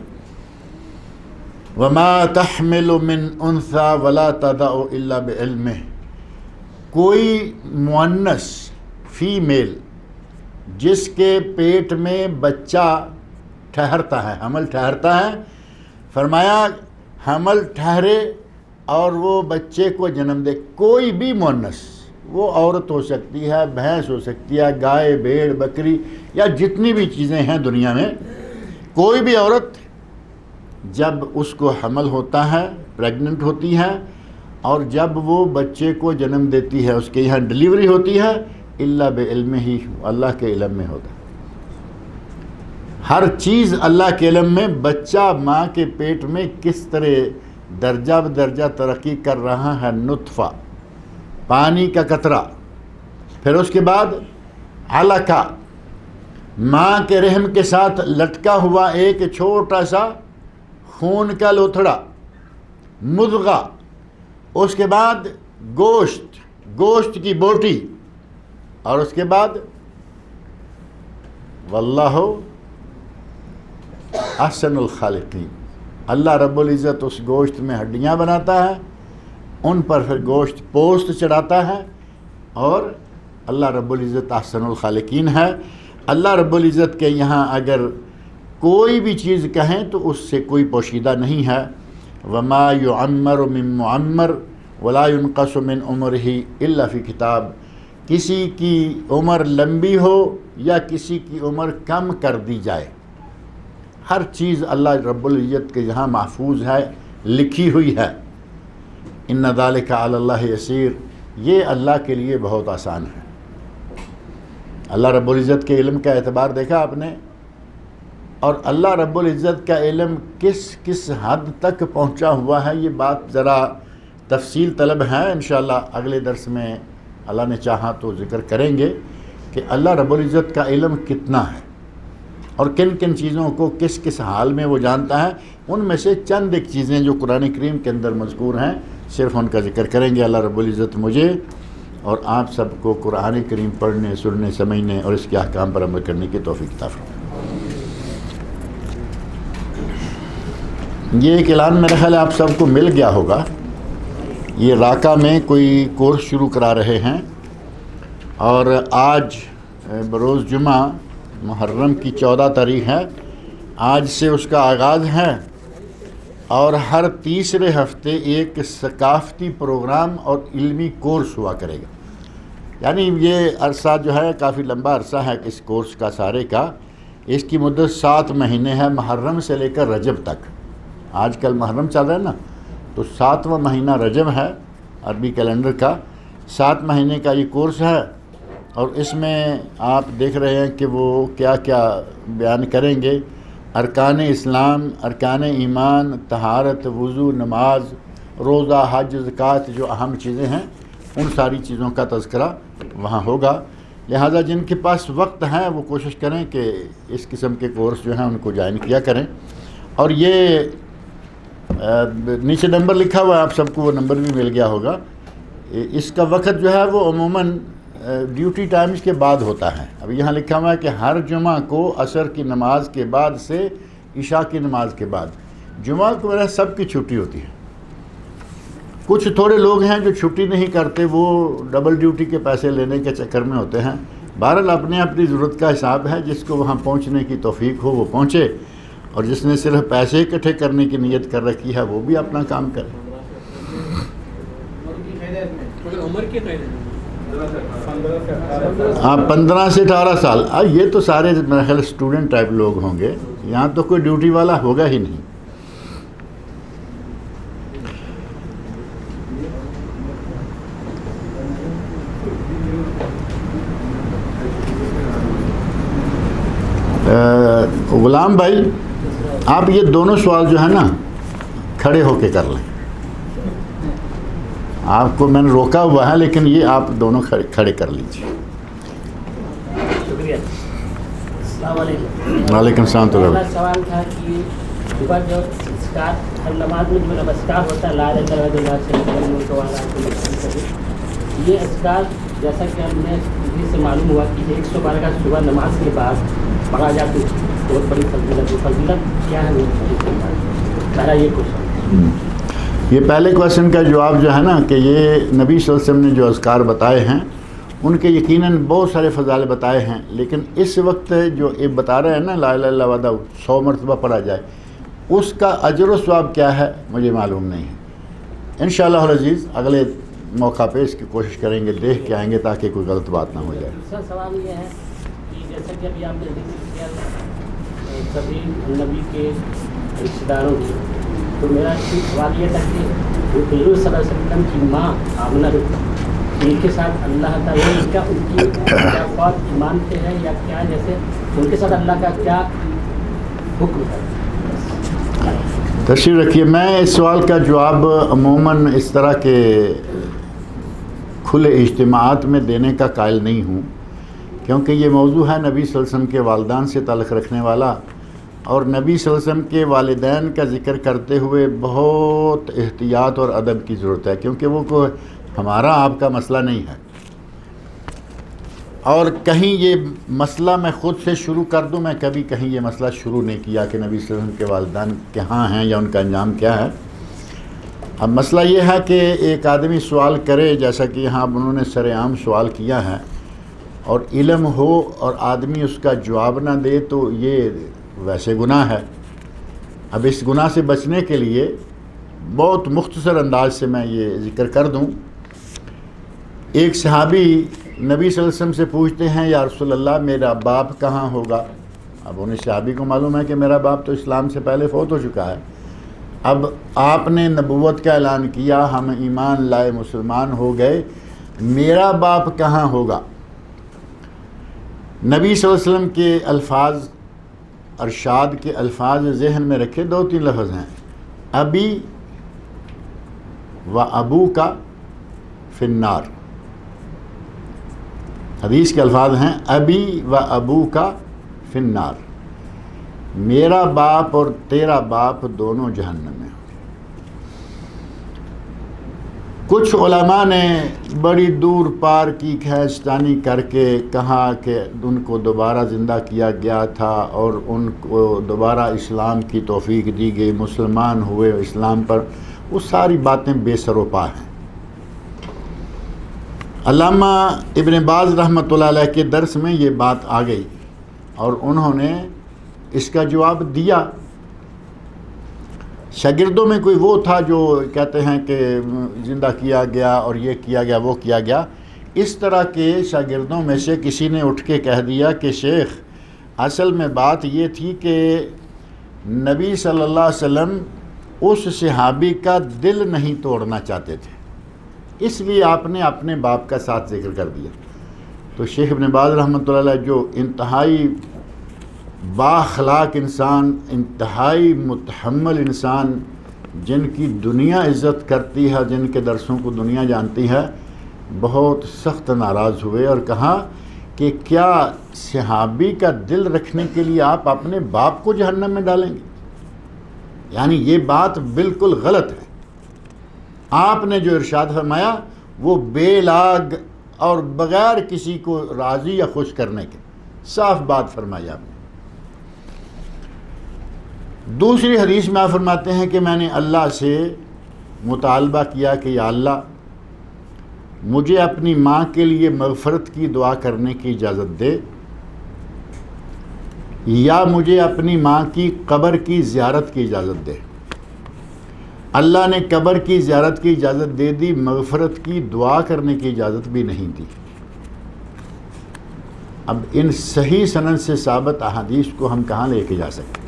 وَمَا تَحْمِلُ مِنْ أُنْثَى وَلَا تَضَعُ إِلَّا بِعِلْمِهِ، کوئی مؤنث فیمیل جس کے پیٹ میں بچہ ٹھہرتا ہے، حمل ٹھہرتا ہے، فرمایا حمل ٹھہرے اور وہ بچے کو جنم دے، کوئی بھی مؤنث، وہ عورت ہو سکتی ہے، بھینس ہو سکتی ہے، گائے، بھیڑ، بکری، یا جتنی بھی چیزیں ہیں دنیا میں، کوئی بھی عورت جب اس کو حمل ہوتا ہے، پریگننٹ ہوتی ہے، اور جب وہ بچے کو جنم دیتی ہے، اس کے یہاں ڈلیوری ہوتی ہے، الا بعلمہ، اللہ کے علم میں ہوتا ہے۔ ہر چیز اللہ کے علم میں۔ بچہ ماں کے پیٹ میں کس طرح درجہ بدرجہ ترقی کر رہا ہے، نطفہ، پانی کا قطرہ، پھر اس کے بعد علقہ، ماں کے رحم کے ساتھ لٹکا ہوا ایک چھوٹا سا خون کا لوتھڑا، مضغہ، اس کے بعد گوشت کی بوٹی، اور اس کے بعد واللہ احسن الخالقین۔ اللہ رب العزت اس گوشت میں ہڈیاں بناتا ہے، ان پر پھر گوشت پوست چڑھاتا ہے، اور اللہ رب العزت احسن الخالقین ہے۔ اللہ رب العزت کے یہاں اگر کوئی بھی چیز کہیں تو اس سے کوئی پوشیدہ نہیں ہے۔ وما یعمر من معمر ولا ينقص من عمرہ الا فی کتاب۔ کسی کی عمر لمبی ہو یا کسی کی عمر کم کر دی جائے، ہر چیز اللہ رب العزت کے یہاں محفوظ ہے، لکھی ہوئی ہے۔ ان ذالک علی اللہ یسیر، یہ اللہ کے لیے بہت آسان ہے۔ اللہ رب العزت کے علم کا اعتبار دیکھا آپ نے، اور اللہ رب العزت کا علم کس حد تک پہنچا ہوا ہے، یہ بات ذرا تفصیل طلب ہے۔ انشاءاللہ اگلے درس میں اللہ نے چاہا تو ذکر کریں گے کہ اللہ رب العزت کا علم کتنا ہے اور کن کن چیزوں کو کس حال میں وہ جانتا ہے۔ ان میں سے چند ایک چیزیں جو قرآن کریم کے اندر مذکور ہیں، صرف ان کا ذکر کریں گے۔ اللہ رب العزت مجھے اور آپ سب کو قرآن کریم پڑھنے، سننے، سمجھنے اور اس کے احکام پر عمل کرنے کی توفیق عطا فرمائے۔ یہ ایک اعلان میرا خیال ہے آپ سب کو مل گیا ہوگا۔ یہ راکا میں کوئی کورس شروع کرا رہے ہیں، اور آج بروز جمعہ محرم کی 14 تاریخ ہے، آج سے اس کا آغاز ہے، اور ہر تیسرے ہفتے ایک ثقافتی پروگرام اور علمی کورس ہوا کرے گا۔ یعنی یہ عرصہ جو ہے کافی لمبا عرصہ ہے اس کورس کا سارے کا۔ اس کی مدت 7 مہینے ہے، محرم سے لے کر رجب تک۔ آج کل محرم چل رہا ہے نا، تو 7واں مہینہ رجب ہے عربی کیلنڈر کا، 7 مہینے کا یہ کورس ہے، اور اس میں آپ دیکھ رہے ہیں کہ وہ کیا کیا بیان کریں گے۔ ارکان اسلام، ارکان ایمان، طہارت، وضو، نماز، روزہ، حج، زکوٰۃ، جو اہم چیزیں ہیں ان ساری چیزوں کا تذکرہ وہاں ہوگا۔ لہٰذا جن کے پاس وقت ہے وہ کوشش کریں کہ اس قسم کے کورس جو ہیں ان کو جوائن کیا کریں۔ اور یہ نیچے نمبر لکھا ہوا ہے، آپ سب کو وہ نمبر بھی مل گیا ہوگا۔ اس کا وقت جو ہے وہ عموماً ڈیوٹی ٹائمز کے بعد ہوتا ہے۔ اب یہاں لکھا ہوا ہے کہ ہر جمعہ کو عصر کی نماز کے بعد سے عشاء کی نماز کے بعد۔ جمعہ کو میرا سب کی چھٹی ہوتی ہے، کچھ تھوڑے لوگ ہیں جو چھٹی نہیں کرتے، وہ ڈبل ڈیوٹی کے پیسے لینے کے چکر میں ہوتے ہیں۔ بہرحال اپنے اپنی ضرورت کا حساب ہے، جس کو وہاں پہنچنے کی توفیق ہو وہ پہنچے، اور جس نے صرف پیسے اکٹھے کرنے کی نیت کر رکھی ہے وہ بھی اپنا کام کرے۔ ہاں، 15 سے 18 سال۔ یہ تو سارے میرا خیال اسٹوڈنٹ ٹائپ لوگ ہوں گے، یہاں تو کوئی ڈیوٹی والا ہوگا ہی نہیں۔ غلام بھائی، آپ یہ دونوں سوال جو ہے نا کھڑے ہو کے کر لیں۔ آپ کو میں نے روکا ہوا ہے، لیکن یہ آپ دونوں کھڑے کر لیجیے۔ شکریہ۔ السلام علیکم۔ وعلیکم السلام تو میرا سوال تھا کہ صبح جو اسکار ہر نماز میں جو اسکار ہوتا ہے، لا الہ الا اللہ سے یہ اسکار جیسا کہ ہم نے اس سے معلوم ہوا کہ 112 کا صبح نماز کے بعد پڑھا جاتا ہے، بہت بڑی فضیلت کیا ہے؟ پہلا یہ کوشچن۔ یہ پہلے کویشچن کا جواب جو ہے نا کہ یہ نبی صلی اللہ علیہ وسلم نے جو اذکار بتائے ہیں ان کے یقیناً بہت سارے فضائل بتائے ہیں، لیکن اس وقت جو یہ بتا رہے ہیں نا لا الہ الا اللہ 100 مرتبہ پڑھا جائے، اس کا اجر و ثواب کیا ہے مجھے معلوم نہیں ہے۔ انشاءاللہ العزیز اگلے موقع پہ اس کی کوشش کریں گے، دیکھ کے آئیں گے تاکہ کوئی غلط بات نہ ہو جائے۔ دوسرا سوال یہ ہے کہ جیسا کہ ابھی آپ نے ذکر کیا سبھی نبی کے رشتہ داروں کی، تو میرا سوال یہ تھا کہ حضور صلی اللہ علیہ وسلم کی ماں آمنہ ان کے ساتھ اللہ تعالیٰ کیا ان کی کیا بات ایمان پہ ہے یا کیا، جیسے ان کے ساتھ اللہ کا کیا حکم ہے؟ تشریف رکھیے۔ میں اس سوال کا جواب عموماً اس طرح کے کھلے اجتماعات میں دینے کا قائل نہیں ہوں، کیونکہ یہ موضوع ہے نبی صلی اللہ علیہ وسلم کے والدان سے تعلق رکھنے والا، اور نبی صلی اللہ علیہ وسلم کے والدین کا ذکر کرتے ہوئے بہت احتیاط اور ادب کی ضرورت ہے، کیونکہ وہ کوئی ہمارا آپ کا مسئلہ نہیں ہے۔ اور کہیں یہ مسئلہ میں خود سے شروع کر دوں، میں کبھی کہیں یہ مسئلہ شروع نہیں کیا کہ نبی صلی اللہ علیہ وسلم کے والدین کہاں ہیں یا ان کا انجام کیا ہے۔ اب مسئلہ یہ ہے کہ ایک آدمی سوال کرے، جیسا کہ یہاں انہوں نے سر عام سوال کیا ہے، اور علم ہو اور آدمی اس کا جواب نہ دے تو یہ ویسے گناہ ہے۔ اب اس گناہ سے بچنے کے لیے بہت مختصر انداز سے میں یہ ذکر کر دوں۔ ایک صحابی نبی صلی اللہ علیہ وسلم سے پوچھتے ہیں، یا رسول اللہ میرا باپ کہاں ہوگا؟ اب انہیں صحابی کو معلوم ہے کہ میرا باپ تو اسلام سے پہلے فوت ہو چکا ہے، اب آپ نے نبوت کا اعلان کیا، ہم ایمان لائے مسلمان ہو گئے، میرا باپ کہاں ہوگا؟ نبی صلی اللہ علیہ وسلم کے الفاظ، ارشاد کے الفاظ ذہن میں رکھے، 2-3 لفظ ہیں، ابی و ابو کا فی النار۔ حدیث کے الفاظ ہیں ابی و ابو کا فی النار، میرا باپ اور تیرا باپ دونوں جہنم میں۔ کچھ علماء نے بڑی دور پار کی کھینچتانی کر کے کہا کہ ان کو دوبارہ زندہ کیا گیا تھا اور ان کو دوبارہ اسلام کی توفیق دی گئی، مسلمان ہوئے اسلام پر۔ وہ ساری باتیں بے سر و پا ہیں۔ علامہ ابن باز رحمۃ اللہ علیہ کے درس میں یہ بات آ گئی اور انہوں نے اس کا جواب دیا۔ شاگردوں میں کوئی وہ تھا جو کہتے ہیں کہ زندہ کیا گیا اور یہ کیا گیا وہ کیا گیا، اس طرح کے شاگردوں میں سے کسی نے اٹھ کے کہہ دیا کہ شیخ اصل میں بات یہ تھی کہ نبی صلی اللہ علیہ وسلم اس صحابی کا دل نہیں توڑنا چاہتے تھے، اس لیے آپ نے اپنے باپ کا ساتھ ذکر کر دیا۔ تو شیخ ابن باز رحمۃ اللہ علیہ جو انتہائی بااخلاق انسان، انتہائی متحمل انسان، جن کی دنیا عزت کرتی ہے، جن کے درسوں کو دنیا جانتی ہے، بہت سخت ناراض ہوئے اور کہا کہ کیا صحابی کا دل رکھنے کے لیے آپ اپنے باپ کو جہنم میں ڈالیں گے؟ یعنی یہ بات بالکل غلط ہے۔ آپ نے جو ارشاد فرمایا وہ بے لاگ اور بغیر کسی کو راضی یا خوش کرنے کے صاف بات فرمائی آپ نے۔ دوسری حدیث میں آپ فرماتے ہیں کہ میں نے اللہ سے مطالبہ کیا کہ یا اللہ مجھے اپنی ماں کے لیے مغفرت کی دعا کرنے کی اجازت دے، یا مجھے اپنی ماں کی قبر کی زیارت کی اجازت دے۔ اللہ نے قبر کی زیارت کی اجازت دے دی، مغفرت کی دعا کرنے کی اجازت بھی نہیں دی۔ اب ان صحیح سند سے ثابت احادیث کو ہم کہاں لے کے جا سکتے؟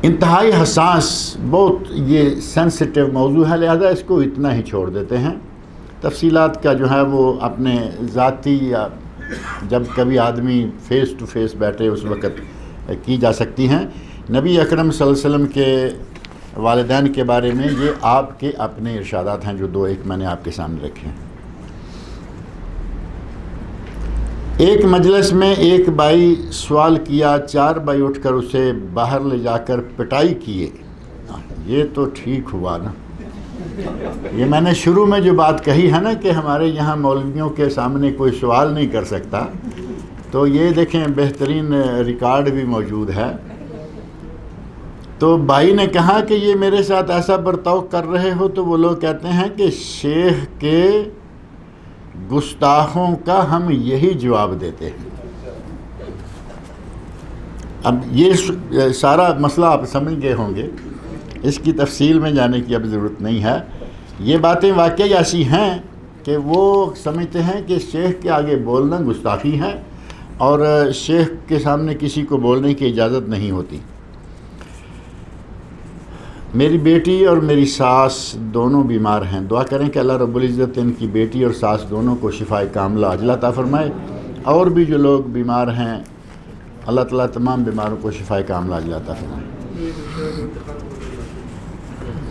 انتہائی حساس، بہت یہ سینسٹیو موضوع ہے، لہذا اس کو اتنا ہی چھوڑ دیتے ہیں۔ تفصیلات کا جو ہے وہ اپنے ذاتی یا جب کبھی آدمی فیس ٹو فیس بیٹھے اس وقت کی جا سکتی ہیں۔ نبی اکرم صلی اللہ علیہ وسلم کے والدین کے بارے میں یہ آپ کے اپنے ارشادات ہیں جو 2-1 میں نے آپ کے سامنے رکھے ہیں۔ ایک مجلس میں ایک بھائی سوال کیا، 4 بھائی اٹھ کر اسے باہر لے جا کر پٹائی کیے۔ یہ تو ٹھیک ہوا نا؟ یہ میں نے شروع میں جو بات کہی ہے نا کہ ہمارے یہاں مولویوں کے سامنے کوئی سوال نہیں کر سکتا، تو یہ دیکھیں بہترین ریکارڈ بھی موجود ہے۔ تو بھائی نے کہا کہ یہ میرے ساتھ ایسا برتاؤ کر رہے ہو، تو وہ لوگ کہتے ہیں کہ شیخ کے گستاخوں کا ہم یہی جواب دیتے ہیں۔ اب یہ سارا مسئلہ آپ سمجھ گئے ہوں گے، اس کی تفصیل میں جانے کی اب ضرورت نہیں ہے۔ یہ باتیں واقعی ایسی ہیں کہ وہ سمجھتے ہیں کہ شیخ کے آگے بولنا گستاخی ہے اور شیخ کے سامنے کسی کو بولنے کی اجازت نہیں ہوتی۔ میری بیٹی اور میری ساس دونوں بیمار ہیں، دعا کریں کہ اللہ رب العزت ان کی بیٹی اور ساس دونوں کو شفاء کاملہ عاجلہ عطا فرمائے، اور بھی جو لوگ بیمار ہیں اللہ تعالیٰ تمام بیماروں کو شفاء کاملہ عاجلہ عطا فرمائے۔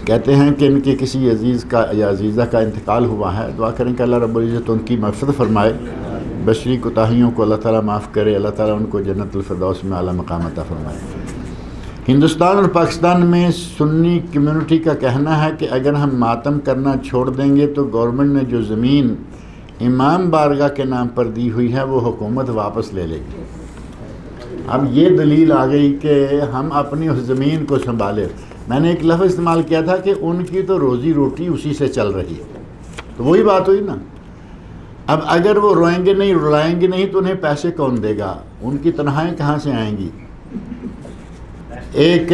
کہتے ہیں کہ ان کے کسی عزیز کا یا عزیزہ کا انتقال ہوا ہے، دعا کریں کہ اللہ رب العزت ان کی مغفرت فرمائے، بشری کوتاہیوں کو اللہ تعالیٰ معاف کرے، اللہ تعالیٰ ان کو جنت الفردوس میں اعلیٰ مقام عطا فرمائے۔ ہندوستان اور پاکستان میں سنی کمیونٹی کا کہنا ہے کہ اگر ہم ماتم کرنا چھوڑ دیں گے تو گورنمنٹ نے جو زمین امام بارگاہ کے نام پر دی ہوئی ہے وہ حکومت واپس لے لے گی۔ اب یہ دلیل آ گئی کہ ہم اپنی اس زمین کو سنبھالے۔ میں نے ایک لفظ استعمال کیا تھا کہ ان کی تو روزی روٹی اسی سے چل رہی ہے، تو وہی بات ہوئی نا۔ اب اگر وہ روئیں گے نہیں، رلائیں گے نہیں، تو انہیں پیسے کون دے گا؟ ان کی تنخواہیں کہاں سے آئیں گی؟ ایک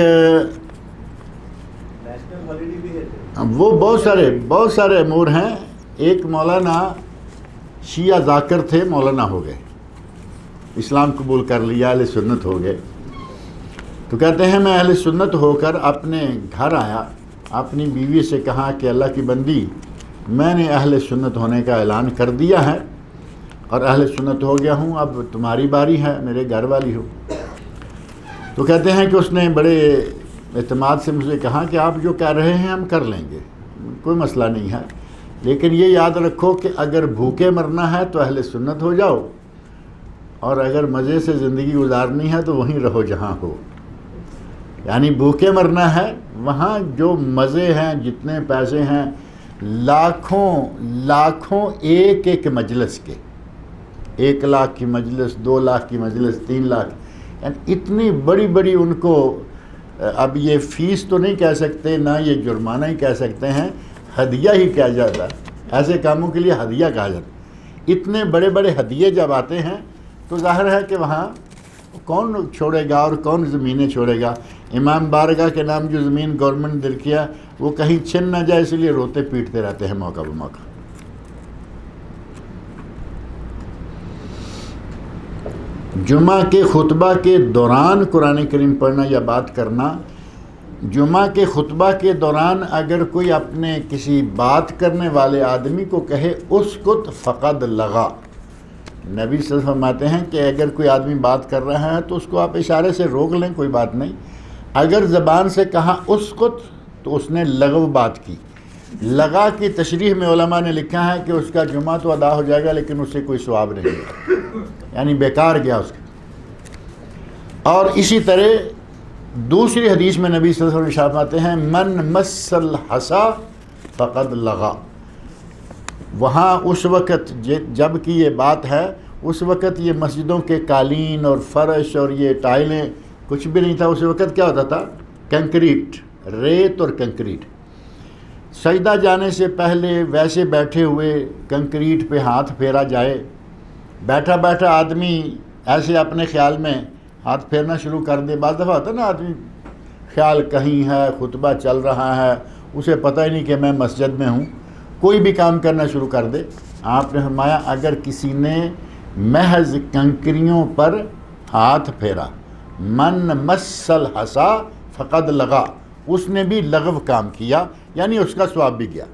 وہ بہت سارے امور ہیں۔ ایک مولانا شیعہ ذاکر تھے، مولانا ہو گئے، اسلام قبول کر لیا، اہل سنت ہو گئے۔ تو کہتے ہیں میں اہل سنت ہو کر اپنے گھر آیا، اپنی بیوی سے کہا کہ اللہ کی بندی، میں نے اہل سنت ہونے کا اعلان کر دیا ہے اور اہل سنت ہو گیا ہوں، اب تمہاری باری ہے، میرے گھر والی ہو۔ تو کہتے ہیں کہ اس نے بڑے اعتماد سے مجھے کہا کہ آپ جو کہہ رہے ہیں ہم کر لیں گے، کوئی مسئلہ نہیں ہے، لیکن یہ یاد رکھو کہ اگر بھوکے مرنا ہے تو اہل سنت ہو جاؤ، اور اگر مزے سے زندگی گزارنی ہے تو وہیں رہو جہاں ہو۔ یعنی بھوکے مرنا ہے، وہاں جو مزے ہیں، جتنے پیسے ہیں، لاکھوں ایک مجلس کے، 1 لاکھ کی مجلس، 2 لاکھ کی مجلس، 3 لاکھ، یعنی اتنی بڑی ان کو، اب یہ فیس تو نہیں کہہ سکتے، نہ یہ جرمانہ ہی کہہ سکتے ہیں، ہدیہ ہی کہا جاتا ہے، ایسے کاموں کے لیے ہدیہ کہا جاتا ہے۔ اتنے بڑے ہدیے جب آتے ہیں تو ظاہر ہے کہ وہاں کون چھوڑے گا اور کون زمینیں چھوڑے گا۔ امام بارگاہ کے نام جو زمین گورنمنٹ نے دل کیا وہ کہیں چھن نہ جائے، اس لیے روتے پیٹتے رہتے ہیں موقع بموقع۔ جمعہ کے خطبہ کے دوران قرآن کریم پڑھنا یا بات کرنا، جمعہ کے خطبہ کے دوران اگر کوئی اپنے کسی بات کرنے والے آدمی کو کہے اسکت فقد لغا، نبی صلی اللہ علیہ وسلم فرماتے ہیں کہ اگر کوئی آدمی بات کر رہا ہے تو اس کو آپ اشارے سے روک لیں، کوئی بات نہیں۔ اگر زبان سے کہا اسکت تو اس نے لغو بات کی۔ لغا کی تشریح میں علماء نے لکھا ہے کہ اس کا جمعہ تو ادا ہو جائے گا لیکن اسے کوئی ثواب نہیں ہے، یعنی بیکار گیا اس کا۔ اور اسی طرح دوسری حدیث میں نبی صلی اللہ علیہ وسلم فرماتے ہیں من مس الحصا فقد لغا۔ وہاں اس وقت جب کہ یہ بات ہے، اس وقت یہ مسجدوں کے قالین اور فرش اور یہ ٹائلیں کچھ بھی نہیں تھا، اس وقت کیا ہوتا تھا؟ کنکریٹ، ریت اور کنکریٹ۔ سجدہ جانے سے پہلے ویسے بیٹھے ہوئے کنکریٹ پہ ہاتھ پھیرا جائے، بیٹھا آدمی ایسے اپنے خیال میں ہاتھ پھیرنا شروع کر دے۔ بعض دفعہ ہوتا ہے نا آدمی خیال کہیں ہے، خطبہ چل رہا ہے، اسے پتہ ہی نہیں کہ میں مسجد میں ہوں، کوئی بھی کام کرنا شروع کر دے۔ آپ نے فرمایا اگر کسی نے محض کنکریوں پر ہاتھ پھیرا، من مس الحصا فقد لغا، اس نے بھی لغو کام کیا، یعنی اس کا ثواب بھی گیا۔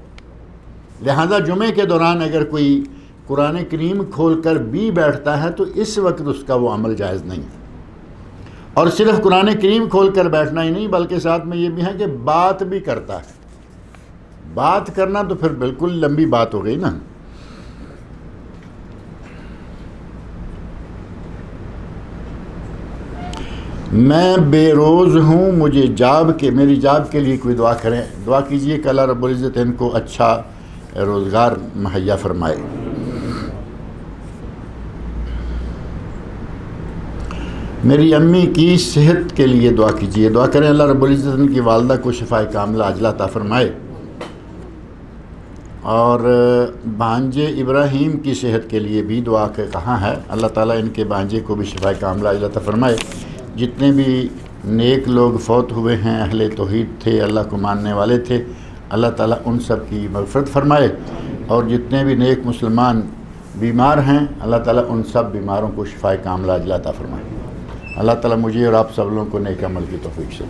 لہذا جمعے کے دوران اگر کوئی قرآن کریم کھول کر بھی بیٹھتا ہے تو اس وقت اس کا وہ عمل جائز نہیں ہے۔ اور صرف قرآن کریم کھول کر بیٹھنا ہی نہیں بلکہ ساتھ میں یہ بھی ہے کہ بات بھی کرتا ہے۔ بات کرنا تو پھر بالکل لمبی بات ہو گئی نا۔ میں بے روز ہوں، مجھے میری جاب کے لیے کوئی دعا کریں، دعا کیجئے کہ اللہ رب العزت ان کو اچھا روزگار مہیا فرمائے۔ میری امی کی صحت کے لیے دعا کیجئے، دعا کریں اللہ رب العزت ان کی والدہ کو شفائے کاملہ عاجلہ عطا فرمائے، اور بھانجے ابراہیم کی صحت کے لیے بھی دعا کہاں ہے، اللہ تعالیٰ ان کے بھانجے کو بھی شفائے کاملہ عاجلہ عطا فرمائے۔ جتنے بھی نیک لوگ فوت ہوئے ہیں، اہل توحید تھے، اللہ کو ماننے والے تھے، اللہ تعالیٰ ان سب کی مغفرت فرمائے، اور جتنے بھی نیک مسلمان بیمار ہیں اللہ تعالیٰ ان سب بیماروں کو شفائے کاملہ عاجلہ عطا فرمائے۔ اللہ تعالیٰ مجھے اور آپ سب لوگوں کو نیک عمل کی توفیق سے